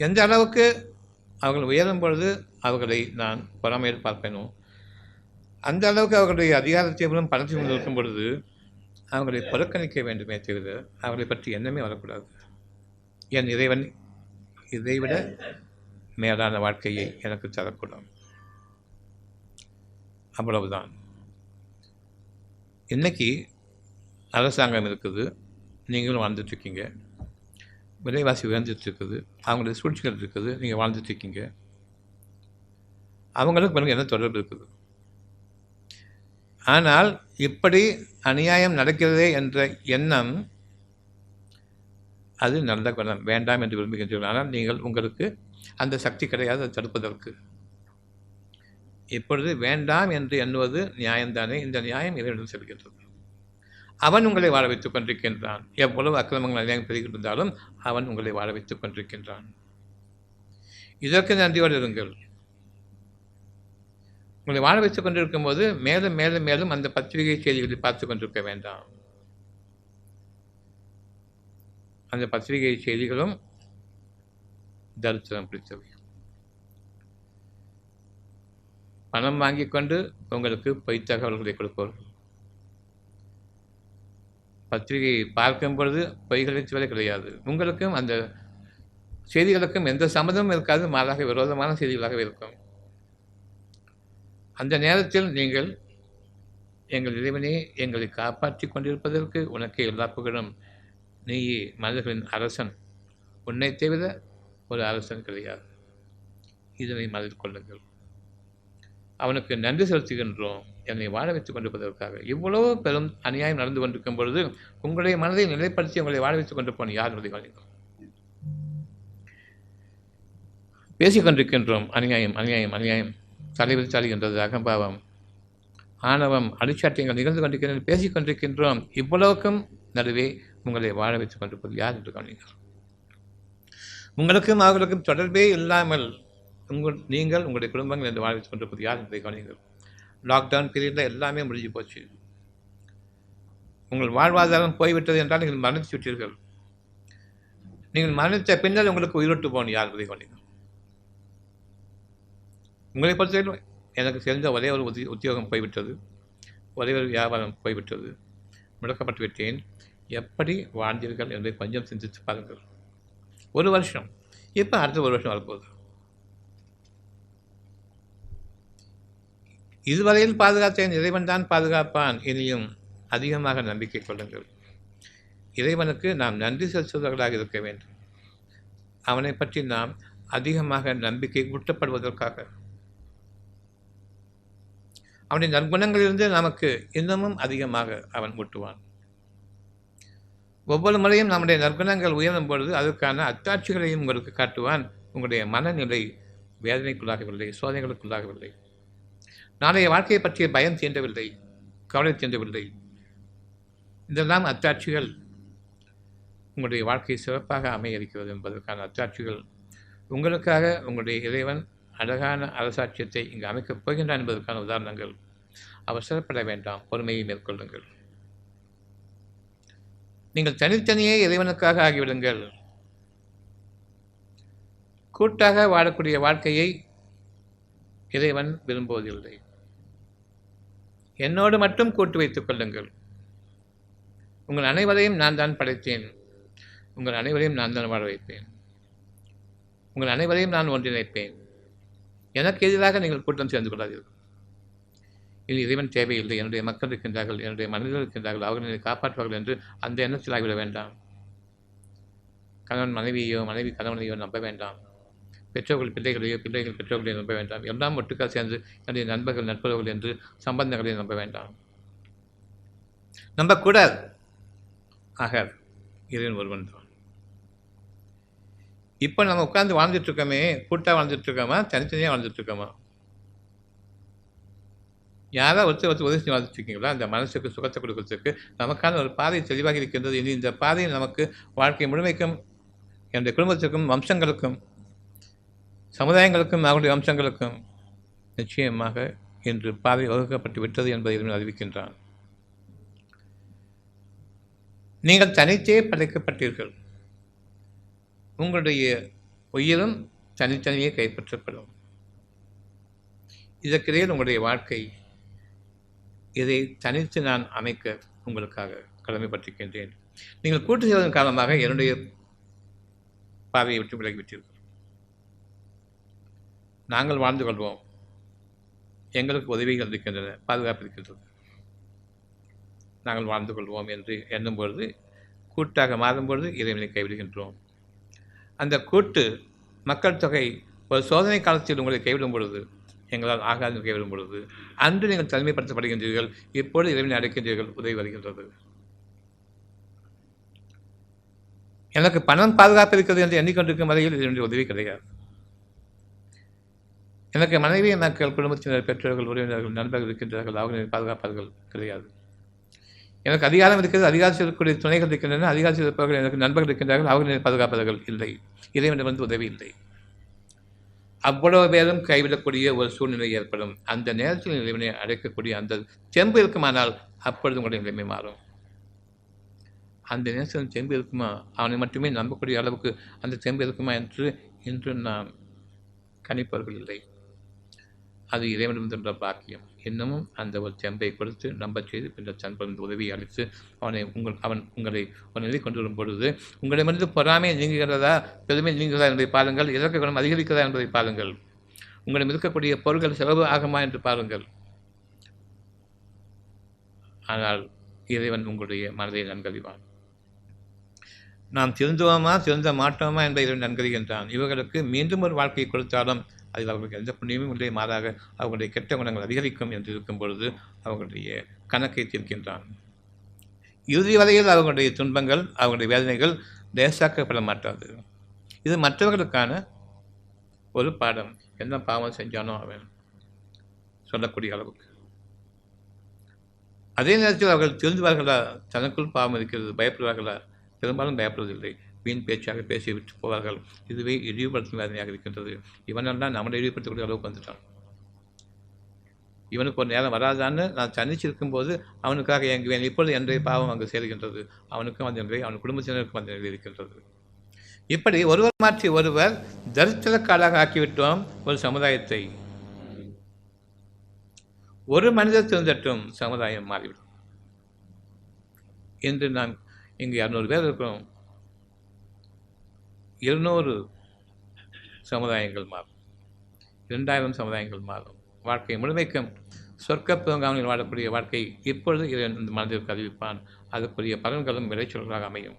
எந்த அளவுக்கு அவர்கள் உயரும் பொழுது அவர்களை நான் பொறாமையில் பார்ப்பேனோ, அந்த அளவுக்கு அவர்களுடைய அதிகாரத்தையும் பணத்தையும் இருக்கும் பொழுது அவர்களை புறக்கணிக்க வேண்டுமே தவிர அவர்களை பற்றி எண்ணமே வரக்கூடாது. என் இறைவன் இதைவிட மேலான வாழ்க்கையை எனக்கு தரக்கூடாது. அவ்வளவுதான். இன்னைக்கு அரசாங்கம் இருக்குது, நீங்களும் வாழ்ந்துட்டுருக்கீங்க. விலைவாசி உயர்ந்துட்டுருக்குது. அவங்களுடைய சூழ்ச்சிகள் இருக்குது. நீங்கள் வாழ்ந்துட்டுருக்கீங்க. அவங்களுக்கு பிறகு என்ன தொடர்பு இருக்குது? ஆனால் இப்படி அநியாயம் நடக்கிறதே என்ற எண்ணம் அது நல்ல குணம், வேண்டாம் என்று விரும்புகின்றீர்கள். ஆனால் நீங்கள் உங்களுக்கு அந்த சக்தி கிடையாது அதை தடுப்பதற்கு. இப்பொழுது வேண்டாம் என்று எண்ணுவது நியாயம்தானே? இந்த நியாயம் இறைவனிடம் செல்கின்றது. அவன் உங்களை வாழ வைத்துக் கொண்டிருக்கின்றான். எவ்வளவு அக்கிரமங்கள் அநியாயம் பெருகின்றாலும் அவன் உங்களை வாழ வைத்துக் கொண்டிருக்கின்றான். இதற்கு நன்றியோடு இருங்கள். உங்களை வாழ வைத்துக் கொண்டிருக்கும் போது மேலும் மேலும் மேலும் அந்த பத்திரிகை செய்திகளை பார்த்து கொண்டிருக்க வேண்டாம். அந்த பத்திரிகை செய்திகளும் தரித்திரம் பிடித்தவை. பணம் வாங்கிக் கொண்டு உங்களுக்கு பொய் தகவல்களை கொடுப்பவர்கள். பத்திரிகையை பார்க்கும் பொழுது பொய்களை சொல்ல கிடையாது. உங்களுக்கும் அந்த செய்திகளுக்கும் எந்த சம்மதமும் இருக்காது, மாறாக விரோதமான செய்திகளாகவே இருக்கும். அந்த நேரத்தில் நீங்கள் எங்கள் இறைவனே எங்களை காப்பாற்றி கொண்டிருப்பதற்கு உனக்கே எல்லா புகழும், நீயே மனிதர்களின் அரசன், உன்னை தவிர ஒரு அரசன் கிடையாது, இதனை மறந்து கொள்ளுங்கள். அவனுக்கு நன்றி செலுத்துகின்றோம் என்னை வாழ வைத்துக் கொண்டிருப்பதற்காக. இவ்வளவு பெரும் அநியாயம் நடந்து கொண்டிருக்கும் பொழுது உங்களுடைய மனதை நிலைப்படுத்தி உங்களை வாழ வைத்துக் கொண்டு போன யார் கவனிக்கும்? பேசிக் கொண்டிருக்கின்றோம் அநியாயம் அநியாயம் அநியாயம், தலைவிரித்தாளுகின்றது அகம்பாவம், ஆணவம், அடிச்சாட்டியங்கள் நிகழ்ந்து கொண்டிருக்கின்றன, பேசிக் கொண்டிருக்கின்றோம். இவ்வளவுக்கும் நடுவே உங்களை வாழ வைத்துக் கொண்டிருப்பது யார் என்று கவனிங்கள். உங்களுக்கும் அவர்களுக்கும் தொடர்பே இல்லாமல் நீங்கள் உங்களுடைய குடும்பங்கள் என்று வாழ வைத்துக் கொண்டிருப்பது யார் என்பதை கவனிங்கள். லாக்டவுன் பீரியடில் எல்லாமே முடிஞ்சு போச்சு. உங்கள் வாழ்வாதாரம் போய்விட்டது என்றால் நீங்கள் மரணித்து விட்டீர்கள். நீங்கள் மரணித்த பின்னர் உங்களுக்கு உயிரோட்டு போகணும் யார் என்பதை கவனிங்கள். உங்களை பொறுத்தவரை எனக்கு தெரிந்த ஒரே ஒரு உத்தியோகம் போய்விட்டது, ஒரே ஒரு வியாபாரம் போய்விட்டது, முடக்கப்பட்டு விட்டேன். எப்படி வாழ்ந்தீர்கள் என்பதை கொஞ்சம் சிந்தித்து பாருங்கள். ஒரு வருஷம், இப்போ அடுத்த ஒரு வருஷம் வரப்போகுது. இதுவரையில் பாதுகாத்தேன், இறைவன் தான் பாதுகாப்பான். இனியும் அதிகமாக நம்பிக்கை கொள்ளுங்கள். இறைவனுக்கு நாம் நன்றி செலுத்துவர்களாக இருக்க வேண்டும். அவனை பற்றி நாம் அதிகமாக நம்பிக்கை ஊட்டப்படுவதற்காக, அவனுடைய நற்குணங்களிலிருந்து நமக்கு இன்னமும் அதிகமாக அவன் ஊட்டுவான். ஒவ்வொரு முறையும் நம்முடைய நற்குணங்கள் உயரும் பொழுது அதற்கான அத்தாட்சிகளையும் உங்களுக்கு காட்டுவான். உங்களுடைய மனநிலை வேதனைக்குள்ளாகவில்லை, சோதனைகளுக்குள்ளாகவில்லை, நாளைய வாழ்க்கையை பற்றிய பயம் தீண்டவில்லை, கவலை தீண்டவில்லை. இதெல்லாம் அத்தாட்சிகள் உங்களுடைய வாழ்க்கை சிறப்பாக அமைய இருக்கிறது என்பதற்கான அத்தாட்சிகள். உங்களுக்காக உங்களுடைய இறைவன் அழகான அரசாட்சியத்தை இங்கு அமைக்கப் போகின்றான் என்பதற்கான உதாரணங்கள். அவசரப்பட வேண்டாம், பொறுமையை மேற்கொள்ளுங்கள். நீங்கள் தனித்தனியே இறைவனுக்காக ஆகிவிடுங்கள். கூட்டாக வாழக்கூடிய வாழ்க்கையை இறைவன் விரும்புவதில்லை. என்னோடு மட்டும் கூட்டு வைத்துக் கொள்ளுங்கள். உங்கள் அனைவரையும் நான் தான் படைத்தேன், உங்கள் அனைவரையும் நான் தான் வாழ வைப்பேன், உங்கள் அனைவரையும் நான் ஒன்றிணைப்பேன். எனக்கு எதிராக நீங்கள் கூட்டம் சேர்ந்து கொள்ளாதீர்கள். இது இறைவன் தேவையில்லை, என்னுடைய மக்கள் இருக்கின்றார்கள், என்னுடைய மனிதர்கள் இருக்கின்றார்கள், அவர்கள் என்னை காப்பாற்றுவார்கள் என்று அந்த எண்ணத்தில் ஆகிவிட வேண்டாம். கணவன் மனைவியோ, மனைவி கணவனையோ நம்ப வேண்டாம். பெற்றோர்கள் பிள்ளைகளையோ, பிள்ளைகள் பெற்றோர்களையோ நம்ப வேண்டாம். எல்லாம் ஒட்டுக்காக சேர்ந்து என்னுடைய நண்பர்கள் நட்புறவுகள் என்று சம்பந்தங்களை நம்ப வேண்டாம், நம்பக்கூடாது. ஆக இறைவன் ஒருவன் தான். இப்போ நம்ம உட்கார்ந்து வாழ்ந்துட்டு இருக்கோமே, கூட்டாக வாழ்ந்துட்டு இருக்கோமா, தனித்தனியாக வாழ்ந்துட்டு இருக்கோமா? யாராவது ஒருத்தர் உதவி செஞ்சு வாழ்ந்துட்டு இருக்கீங்களா? அந்த மனசுக்கு சுகத்தை கொடுக்கறதுக்கு நமக்கான ஒரு பாதை தெளிவாக இருக்கின்றது. இனி இந்த பாதை நமக்கு வாழ்க்கை முழுமைக்கும், என்னுடைய குடும்பத்திற்கும், வம்சங்களுக்கும், சமுதாயங்களுக்கும், அவருடைய வம்சங்களுக்கும் நிச்சயமாக இன்று பாதை வகுக்கப்பட்டு விட்டது என்பதை அறிவிக்கின்றான். நீங்கள் தனித்தே படைக்கப்பட்டீர்கள். உங்களுடைய உயிரும் தனித்தனியே கைப்பற்றப்படும். இதற்கிடையில் உங்களுடைய வாழ்க்கை, இதை தனித்து நான் அமைக்க உங்களுக்காக கடமைப்பட்டிருக்கின்றேன். நீங்கள் கூட்டு செய்வதன் காரணமாக என்னுடைய பாதையை விட்டு விலகிவிட்டீர்கள். நாங்கள் வாழ்ந்து கொள்வோம், எங்களுக்கு உதவிகள் இருக்கின்றன, பாதுகாப்பு இருக்கின்றது, நாங்கள் வாழ்ந்து கொள்வோம் என்று எண்ணும் பொழுது கூட்டாக மாறும்பொழுது இறைவனை கைவிடுகின்றோம். அந்த கூட்டு மக்கள் தொகை ஒரு சோதனை காலத்தில் உங்களை கைவிடும் பொழுது, எங்களால் ஆகாது கைவிடும் பொழுது, அன்று நீங்கள் தனிமைப்படுத்தப்படுகின்றீர்கள். இப்பொழுது இறைவனை அடைக்கின்றீர்கள். உதவி வருகின்றது. எனக்கு பணம் பாதுகாப்பு இருக்கிறது என்று எண்ணிக்கொண்டிருக்கும் வரையில் இதனுடைய உதவி கிடையாது. எனக்கு மனைவி, மக்கள், குடும்பத்தினர், பெற்றோர்கள், உறவினர்கள், நண்பர்கள் இருக்கின்றார்கள். அவர்களை பாதுகாப்பார்கள் கிடையாது. எனக்கு அதிகாரம் இருக்கிறது, அதிகாரம் செல்லக்கூடிய துணைகள் இருக்கின்றன, அதிகாரம் செலுப்பவர்கள் எனக்கு நண்பர்கள் இருக்கின்றார்கள். அவர்களை பாதுகாப்பார்கள் இல்லை. இறைவனிடமிருந்து உதவி இல்லை. அவ்வளவு பேரும் கைவிடக்கூடிய ஒரு சூழ்நிலை ஏற்படும். அந்த நேரத்தில் இறைவனை அடைக்கக்கூடிய அந்த செம்பு இருக்குமானால் அப்பொழுது உங்களுடைய நிலைமை மாறும். அந்த நேரத்தில் செம்பு இருக்குமா, அவனை மட்டுமே நம்பக்கூடிய அளவுக்கு அந்த செம்பு இருக்குமா என்று இன்று நாம் கணிப்பவர்கள் இல்லை. அது இறைவனிடமிருந்த பாக்கியம். இன்னமும் அந்த ஒரு செம்பை கொடுத்து நம்ப செய்து பின்னர் சன்பன் உதவி அளித்து அவன் உங்களை ஒரு நிலை கொண்டு வரும் பொழுது உங்களிடமிருந்து பொறாமை நீங்குகிறதா, பெருமை நீங்குகிறதா என்பதை பாருங்கள். இலக்க குணம் அதிகரிக்கிறதா என்பதை பாருங்கள். உங்களிடம் இருக்கக்கூடிய பொருட்கள் செலவு ஆகுமா என்று பாருங்கள். ஆனால் இறைவன் உங்களுடைய மனதை நன்கறிவான். நாம் திருந்துவோமா திருந்த மாட்டோமா என்பதை இறைவன் நன்கறிகின்றான். இவர்களுக்கு மீண்டும் ஒரு வாழ்க்கையை கொடுத்தாலும் அதில் அவர்களுக்கு எந்த புண்ணியமும் இல்லை, மாறாக அவர்களுடைய கெட்ட குணங்கள் அதிகரிக்கும் என்று இருக்கும் பொழுது அவர்களுடைய கணக்கை தீர்க்கின்றான். இறுதி வரையில் அவர்களுடைய துன்பங்கள், அவர்களுடைய வேதனைகள் லேசாக்கப்பட மாட்டாது. இது மற்றவர்களுக்கான ஒரு பாடம். என்ன பாவம் செஞ்சானோ அவன் சொல்லக்கூடிய அளவுக்கு. அதே நேரத்தில் அவர்கள் திருந்துவார்களா, தனக்குள் பாவம் இருக்கிறது, பயப்படுவார்களா? பெரும்பாலும் பயப்படுவதில்லை. வீண் பேச்சாக பேசிவிட்டு போவார்கள். இதுவே இழிவுபடுத்தும் வேதனையாக இருக்கின்றது. இவனெல்லாம் நம்மளை இழிவுபடுத்தக்கூடிய அளவுக்கு வந்துட்டான். இவனுக்கு ஒரு நேரம் வராதான்னு நான் தனிச்சிருக்கும் போது அவனுக்காக இயங்குவேன். இப்பொழுது என்னுடைய பாவம் அங்கு சேர்கின்றது. அவனுக்கும் அந்த நிலை, அவன் குடும்பத்தினருக்கும் அந்த நிலை இருக்கின்றது. இப்படி ஒருவர் மாற்றி ஒருவர் தரித்திரக்காடாக ஆக்கிவிட்டோம் ஒரு சமுதாயத்தை. ஒரு மனிதர் திருந்தட்டும், சமுதாயம் மாறிவிடும். இன்று நாம் இங்கு 200 பேர் இருக்கிறோம். 200 சமுதாயங்கள் மாறும், 2000 சமுதாயங்கள் மாறும். வாழ்க்கை முழுமைக்கும் சொர்க்க பூங்காவனில் வாழக்கூடிய வாழ்க்கை இப்பொழுது இந்த மனதிற்கு அறிவிப்பான். அதுக்குரிய பலன்களும் விளைச்சல்களாக அமையும்.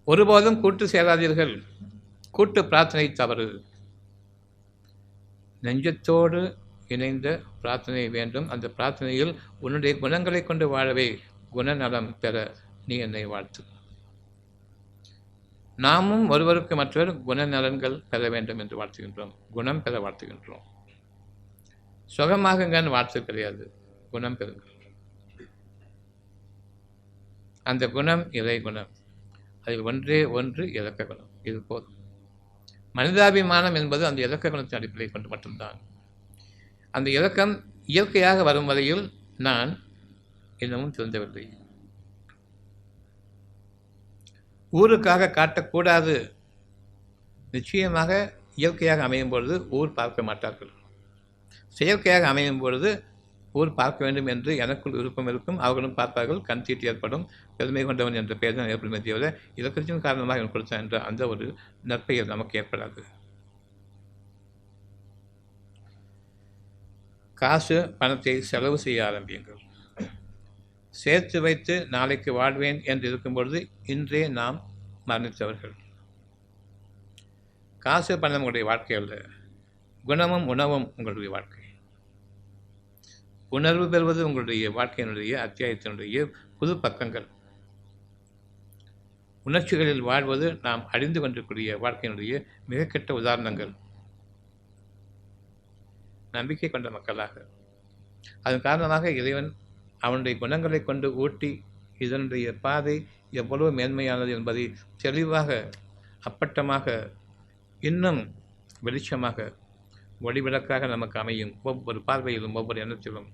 ஒருபோதும் கூட்டு சேராதீர்கள். கூட்டு பிரார்த்தனை தவறு. நெஞ்சத்தோடு இணைந்த பிரார்த்தனை வேண்டும். அந்த பிரார்த்தனையில் உன்னுடைய குணங்களை கொண்டு வாழவே குணநலம் பெற நீ என்னை வாழ்த்து. நாமும் ஒருவருக்கு மற்றவர் குணநலன்கள் பெற வேண்டும் என்று வாழ்த்துகின்றோம். குணம் பெற வாழ்த்துகின்றோம். சுகமாகுங்கன்னு வாழ்த்து கிடையாது, குணம் பெறுங்கள். அந்த குணம் இறை குணம். அதில் ஒன்றே ஒன்று இலக்க குணம். இது போதும். மனிதாபிமானம் என்பது அந்த இலக்க குணத்தின் அடிப்படையை கொண்டு மட்டும்தான். அந்த இலக்கம் இயற்கையாக வரும் வரையில் நான் இன்னமும் திருந்தவில்லை. ஊருக்காக காட்டக்கூடாது. நிச்சயமாக இயற்கையாக அமையும் பொழுது ஊர் பார்க்க மாட்டார்கள். செயற்கையாக அமையும் பொழுது ஊர் பார்க்க வேண்டும் என்று எனக்குள் விருப்பம் இருக்கும். அவர்களும் பார்ப்பார்கள். கண் தீட்டு ஏற்படும். பெருமை கொண்டவன் என்ற பெயர் தான் ஏற்படுமே தவிர இலக்கத்தின் காரணமாக இவன் கொடுத்தான் என்ற அந்த ஒரு நற்பெயர் நமக்கு ஏற்படாது. காசு பணத்தை செலவு செய்ய ஆரம்பியுங்கள். சேர்த்து வைத்து நாளைக்கு வாழ்வேன் என்று இருக்கும் பொழுது இன்றே நாம் மரணித்தவர்கள். காசு பணம் உங்களுடைய வாழ்க்கை அல்ல, குணமும் உணவும் உங்களுடைய வாழ்க்கை. உணர்வு பெறுவது உங்களுடைய வாழ்க்கையினுடைய அத்தியாயத்தினுடைய புது பக்கங்கள். உணர்ச்சிகளில் வாழ்வது நாம் அழிந்து கொண்டிருக்கூடிய வாழ்க்கையினுடைய மிக கெட்ட உதாரணங்கள். நம்பிக்கை கொண்ட மக்களாக அதன் காரணமாக இறைவன் அவனுடைய குணங்களை கொண்டு ஊட்டி இதனுடைய பாதை எவ்வளவு மேன்மையானது என்பதை தெளிவாக, அப்பட்டமாக, இன்னும் வெளிச்சமாக, ஒளிவிளக்காக நமக்கு அமையும். ஒவ்வொரு பார்வையிலும், ஒவ்வொரு எண்ணத்திலும்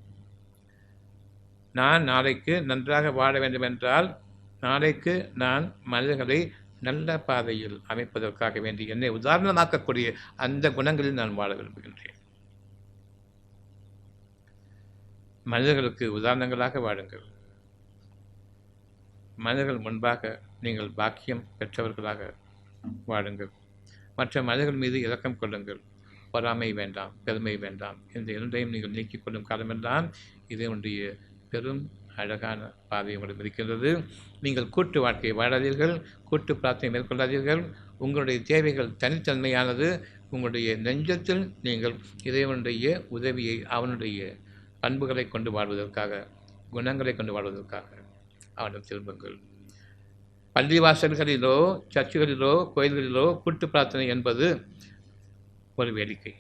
நான் நாளைக்கு நன்றாக வாழ வேண்டும் என்றால் நாளைக்கு நான் மனிதர்களை நல்ல பாதையில் அமைப்பதற்காக வேண்டி என்னை உதாரணமாக்கக்கூடிய அந்த குணங்களில் நான் வாழ விரும்புகின்றேன். மனிதர்களுக்கு உதாரணங்களாக வாழுங்கள். மனிதர்கள் முன்பாக நீங்கள் பாக்கியம் பெற்றவர்களாக வாழுங்கள். மற்ற மனிதர்கள் மீது இரக்கம் கொள்ளுங்கள். பொறாமை வேண்டாம், பெருமை வேண்டாம். இந்த இரண்டையும் நீங்கள் நீக்கிக் கொள்ளும் காலமெல்லாம் இதனுடைய பெரும் அழகான பாதை உங்களிடம் இருக்கின்றது. நீங்கள் கூட்டு வாழ்க்கையை வாழாதீர்கள், கூட்டு பிரார்த்தனை மேற்கொள்ளாதீர்கள். உங்களுடைய தேவைகள் தனித்தன்மையானது. உங்களுடைய நெஞ்சத்தில் நீங்கள் இறைவனுடைய உதவியை அவனுடைய பண்புகளை கொண்டு வாழ்வதற்காக, குணங்களை கொண்டு வாழ்வதற்காக அவனிடம் திரும்புங்கள். பள்ளிவாசல்களிலோ சர்ச்சுகளிலோ கோயில்களிலோ கூட்டு பிரார்த்தனை என்பது ஒரு வேடிக்கை.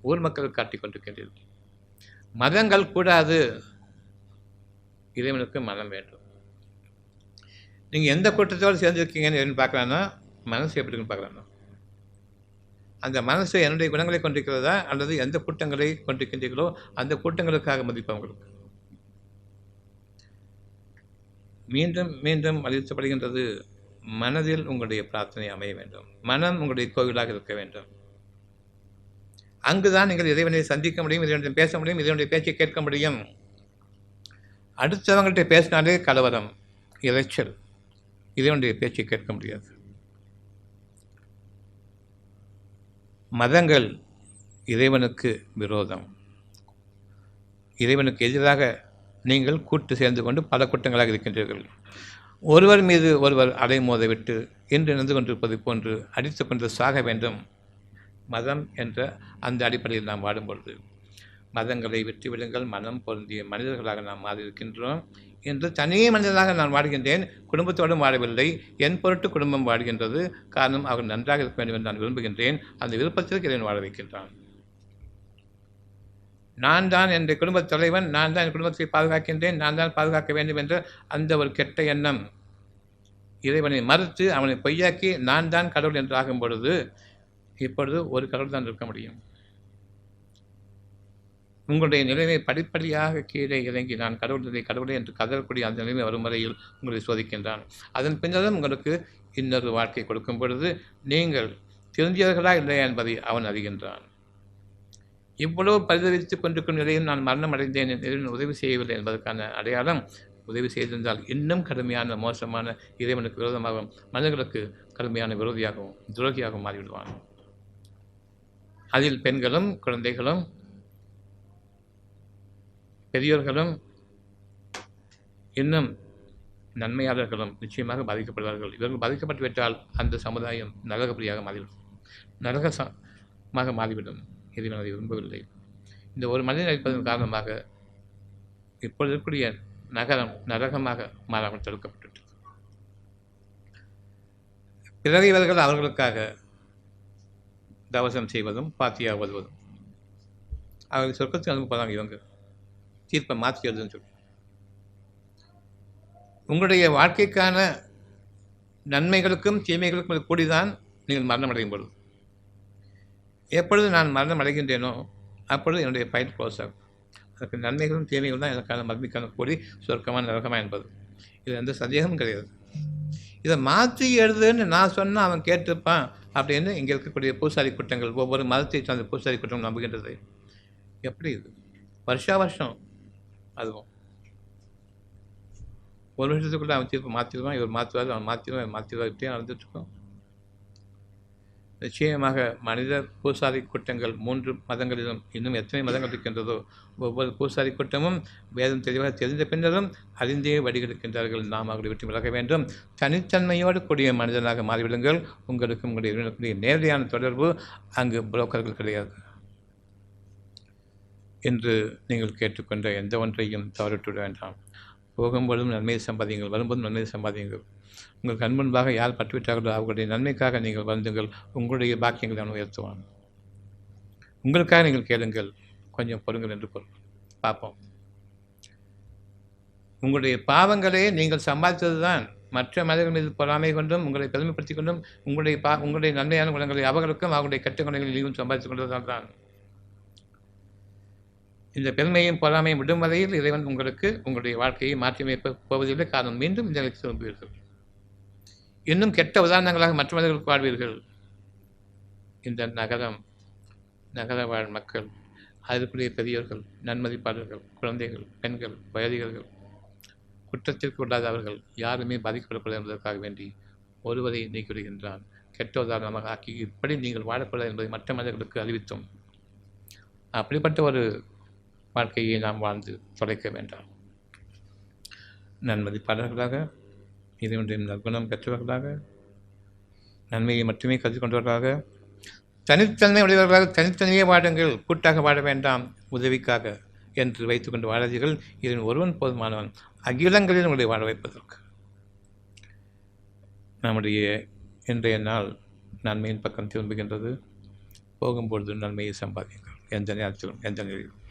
ஊர் மக்கள் காட்டிக் கொண்டிருக்கின்றீர்கள். மதங்கள் கூடாது, இறைவனுக்கு மதம் வேண்டும். நீங்கள் எந்த கூட்டத்தோடு சேர்ந்திருக்கீங்கன்னு பார்க்கலான்னா மனசு எப்படி இருக்குன்னு பார்க்கலான்னா, அந்த மனசு என்னுடைய குணங்களை கொண்டிருக்கிறதா அல்லது எந்த கூட்டங்களை கொண்டிருக்கின்றீர்களோ அந்த கூட்டங்களுக்காக மதிப்பு அவங்களுக்கு. மீண்டும் மீண்டும் வலியுறுத்தப்படுகின்றது, மனதில் உங்களுடைய பிரார்த்தனை அமைய வேண்டும். மனம் உங்களுடைய கோவிலாக இருக்க வேண்டும். அங்குதான் நீங்கள் இறைவனை சந்திக்க முடியும், இறைவனிடம் பேச முடியும், இறைவனுடைய பேச்சை கேட்க முடியும். அடுத்தவங்கள்ட்ட பேசினாலே கலவரம், இறைச்சல், இறைவனுடைய பேச்சை கேட்க முடியாது. மதங்கள் இறைவனுக்கு விரோதம். இறைவனுக்கு எதிராக நீங்கள் கூட்டு சேர்ந்து கொண்டு பல கூட்டங்களாக இருக்கின்றீர்கள். ஒருவர் மீது ஒருவர் அலைமோத விட்டு இன்று நின்று கொண்டிருப்பது போன்று அடித்து கொண்டு சாக வேண்டும். மதம் என்ற அந்த அடிப்படையில் நாம் வாடும்பொழுது மதங்களை விட்டுவிடுங்கள், மனம் பொருந்திய மனிதர்களாக நாம் மாறியிருக்கின்றோம். என்று தனி மனிதனாக நான் வாடுகின்றேன், குடும்பத்தோடும் வாழவில்லை. என் பொருட்டு குடும்பம் வாடுகின்றது. காரணம், அவர் நன்றாக இருக்க வேண்டும் என்று நான் விரும்புகின்றேன். அந்த விருப்பத்திற்கு இறைவன் வாழ வைக்கின்றான். நான் தான் என் குடும்பத் தலைவன், நான் தான் என் குடும்பத்தை பாதுகாக்கின்றேன், நான் தான் பாதுகாக்க வேண்டும் என்ற அந்த ஒரு கெட்ட எண்ணம் இறைவனை மறுத்து அவனை பொய்யாக்கி நான் தான் கடவுள் என்று ஆகும் பொழுது இப்பொழுது ஒரு கடவுள் தான் இருக்க முடியும். உங்களுடைய நிலைமை படிப்படியாக கீழே இறங்கி நான் கடவுளே என்று கதறக்கூடிய அந்த நிலைமை வரும் வரையில் உங்களை சோதிக்கின்றான். அதன் பின்னரும் உங்களுக்கு இன்னொரு வாழ்க்கை கொடுக்கும் பொழுது நீங்கள் திருந்தியவர்களா இல்லையா என்பதை அவன் அறிகின்றான். இவ்வளவு பரிதவித்துக் கொண்டிருக்கும் நிலையில் நான் மரணம் அடைந்தேன், உதவி செய்யவில்லை என்பதற்கான அடையாளம், உதவி செய்திருந்தால் இன்னும் கடுமையான மோசமான இறைவனுக்கு விரோதமாகவும் மனிதர்களுக்கு கடுமையான விரோதியாகவும் துரோகியாகவும் மாறிவிடுவான். அதில் பெண்களும் குழந்தைகளும் பெரியோர்களும் இன்னும் நன்மையாளர்களும் நிச்சயமாக பாதிக்கப்படுவார்கள். இவர்கள் பாதிக்கப்பட்டுவிட்டால் அந்த சமுதாயம் நரகப்பிரியாக மாறிவிடும், நரகமாக மாறிவிடும். இறைவன் அதை விரும்பவில்லை. இந்த ஒரு மனிதன் அளிப்பதன் காரணமாக இப்பொழுது இருக்கக்கூடிய நகரம் நரகமாக மாறாமல் தடுக்கப்பட்டுவிட்டது. பிறகு இவர்கள் அவர்களுக்காக தவசம் செய்வதும் பாத்தியா ஓதுவதும் அவர்கள் சொர்க்கத்துக்கு அனுப்பதாங்க. இவங்க தீர்ப்பை மாற்றி எழுதுன்னு சொல்லி உங்களுடைய வாழ்க்கைக்கான நன்மைகளுக்கும் தீமைகளுக்கும் கூடிதான் நீங்கள் மரணம் அடையும் பொழுது. எப்பொழுது நான் மரணம் அடைகின்றேனோ அப்பொழுது என்னுடைய ஃபைல் க்ளோஸ் ஆகும். அதுக்கு நன்மைகளும் தீமைகளும் தான் எனக்கான மர்மிக்கான கூடி சொர்க்கமாக நரகமாக என்பது இது எந்த சந்தேகமும் கிடையாது. இதை மாற்றி எழுதுன்னு நான் சொன்னால் அவன் கேட்டிருப்பான் அப்படின்னு இங்கே இருக்கக்கூடிய பூசாரி கூட்டங்கள், ஒவ்வொரு மதத்தை சார்ந்த பூசாரி கூட்டம் நம்புகின்றது. எப்படி இது வருஷம் அதுவும் ஒரு வருஷத்துக்குள்ளே அவன் தீர்ப்பு மாற்றிடுவான், இவர் மாற்றுவார், அவன் மாற்றிடுவார் இப்படியே நடந்துட்டுருக்கோம். நிச்சயமாக மனித பூசாரி கூட்டங்கள் 3 மதங்களிலும் இன்னும் எத்தனை மதங்கள் இருக்கின்றதோ ஒவ்வொரு பூசாரி கூட்டமும் வேதம் தெளிவாக தெரிந்த பின்னரும் அறிந்தே வடிகெடுக்கின்றார்கள். நாம் அவர்களை விட்டு விலக வேண்டும். தனித்தன்மையோடு கூடிய மனிதனாக மாறிவிடுங்கள். உங்களுக்கு உங்களுடைய நேரடியான தொடர்பு, அங்கு புரோக்கர்கள் கிடையாது. என்று நீங்கள் கேட்டுக்கொண்ட எந்த ஒன்றையும் தவறிவிட வேண்டாம். போகும்போதும் நன்மையை சம்பாதியுங்கள், வரும்போதும் நன்மையை சம்பாதியுங்கள். உங்கள் கண் முன்பாக யார் பட்டுவிட்டார்களோ அவர்களுடைய நன்மைக்காக நீங்கள் வருந்துங்கள். உங்களுடைய பாக்கியங்களை அவன் உயர்த்துவான். உங்களுக்காக நீங்கள் கேளுங்கள், கொஞ்சம் பொறுங்கள் என்று பொருள். பார்ப்போம். உங்களுடைய பாவங்களே நீங்கள் சம்பாதித்தது தான். மற்ற மனிதர்கள் மீது பொறாமை கொண்டும் உங்களை பெருமைப்படுத்திக் கொண்டும் உங்களுடைய நன்மையான குணங்களை அவர்களுக்கும் அவர்களுடைய கெட்ட குணங்களையும் சம்பாதித்துக் கொண்டதால் தான். இந்த பெருமையும் பொறாமையும் விடும் வரையில் இறைவன் உங்களுக்கு உங்களுடைய வாழ்க்கையை மாற்றியமைப்ப போவதில்லை. காரணம், மீண்டும் இந்த நிலைக்கு திரும்புவீர்கள். இன்னும் கெட்ட உதாரணங்களாக மற்ற மனிதர்களுக்கு வாழ்வீர்கள். இந்த நகர வாழ் மக்கள், அதற்குரிய பெரியோர்கள், நன்மதிப்பாளர்கள், குழந்தைகள், பெண்கள், வயதிகர்கள், குற்றத்திற்கு உள்ளாதவர்கள் யாருமே பாதிக்கப்படக்கூடாது என்பதற்காக வேண்டி ஒருவரை நீக்கிவிடுகின்றான். கெட்ட உதாரணமாக ஆக்கி இப்படி நீங்கள் வாழக்கூடாது என்பதை மற்ற மனிதர்களுக்கு அறிவித்தோம். அப்படிப்பட்ட ஒரு வாழ்க்கையை நாம் வாழ்ந்து தொலைக்க வேண்டாம். நன்மதிப்பாளர்களாக, இதனுடைய நற்குணம் பெற்றவர்களாக, நன்மையை மட்டுமே கற்றுக்கொண்டவர்களாக, தனித்தன்மை உடையவர்களாக தனித்தனியே வாடுங்கள், கூட்டாக வாழ வேண்டாம் உதவிக்காக என்று வைத்துக்கொண்டு வாழாதீர்கள். இதன் ஒருவன் போதுமானவன் அகிலங்களில் உங்களை வாழ வைப்பதற்கு. நம்முடைய இன்றைய நாள் நன்மையின் பக்கம் திரும்புகின்றது. போகும்பொழுது நன்மையை சம்பாதிங்கள், எந்த நேரத்திலும் எந்த நிலையிலும்.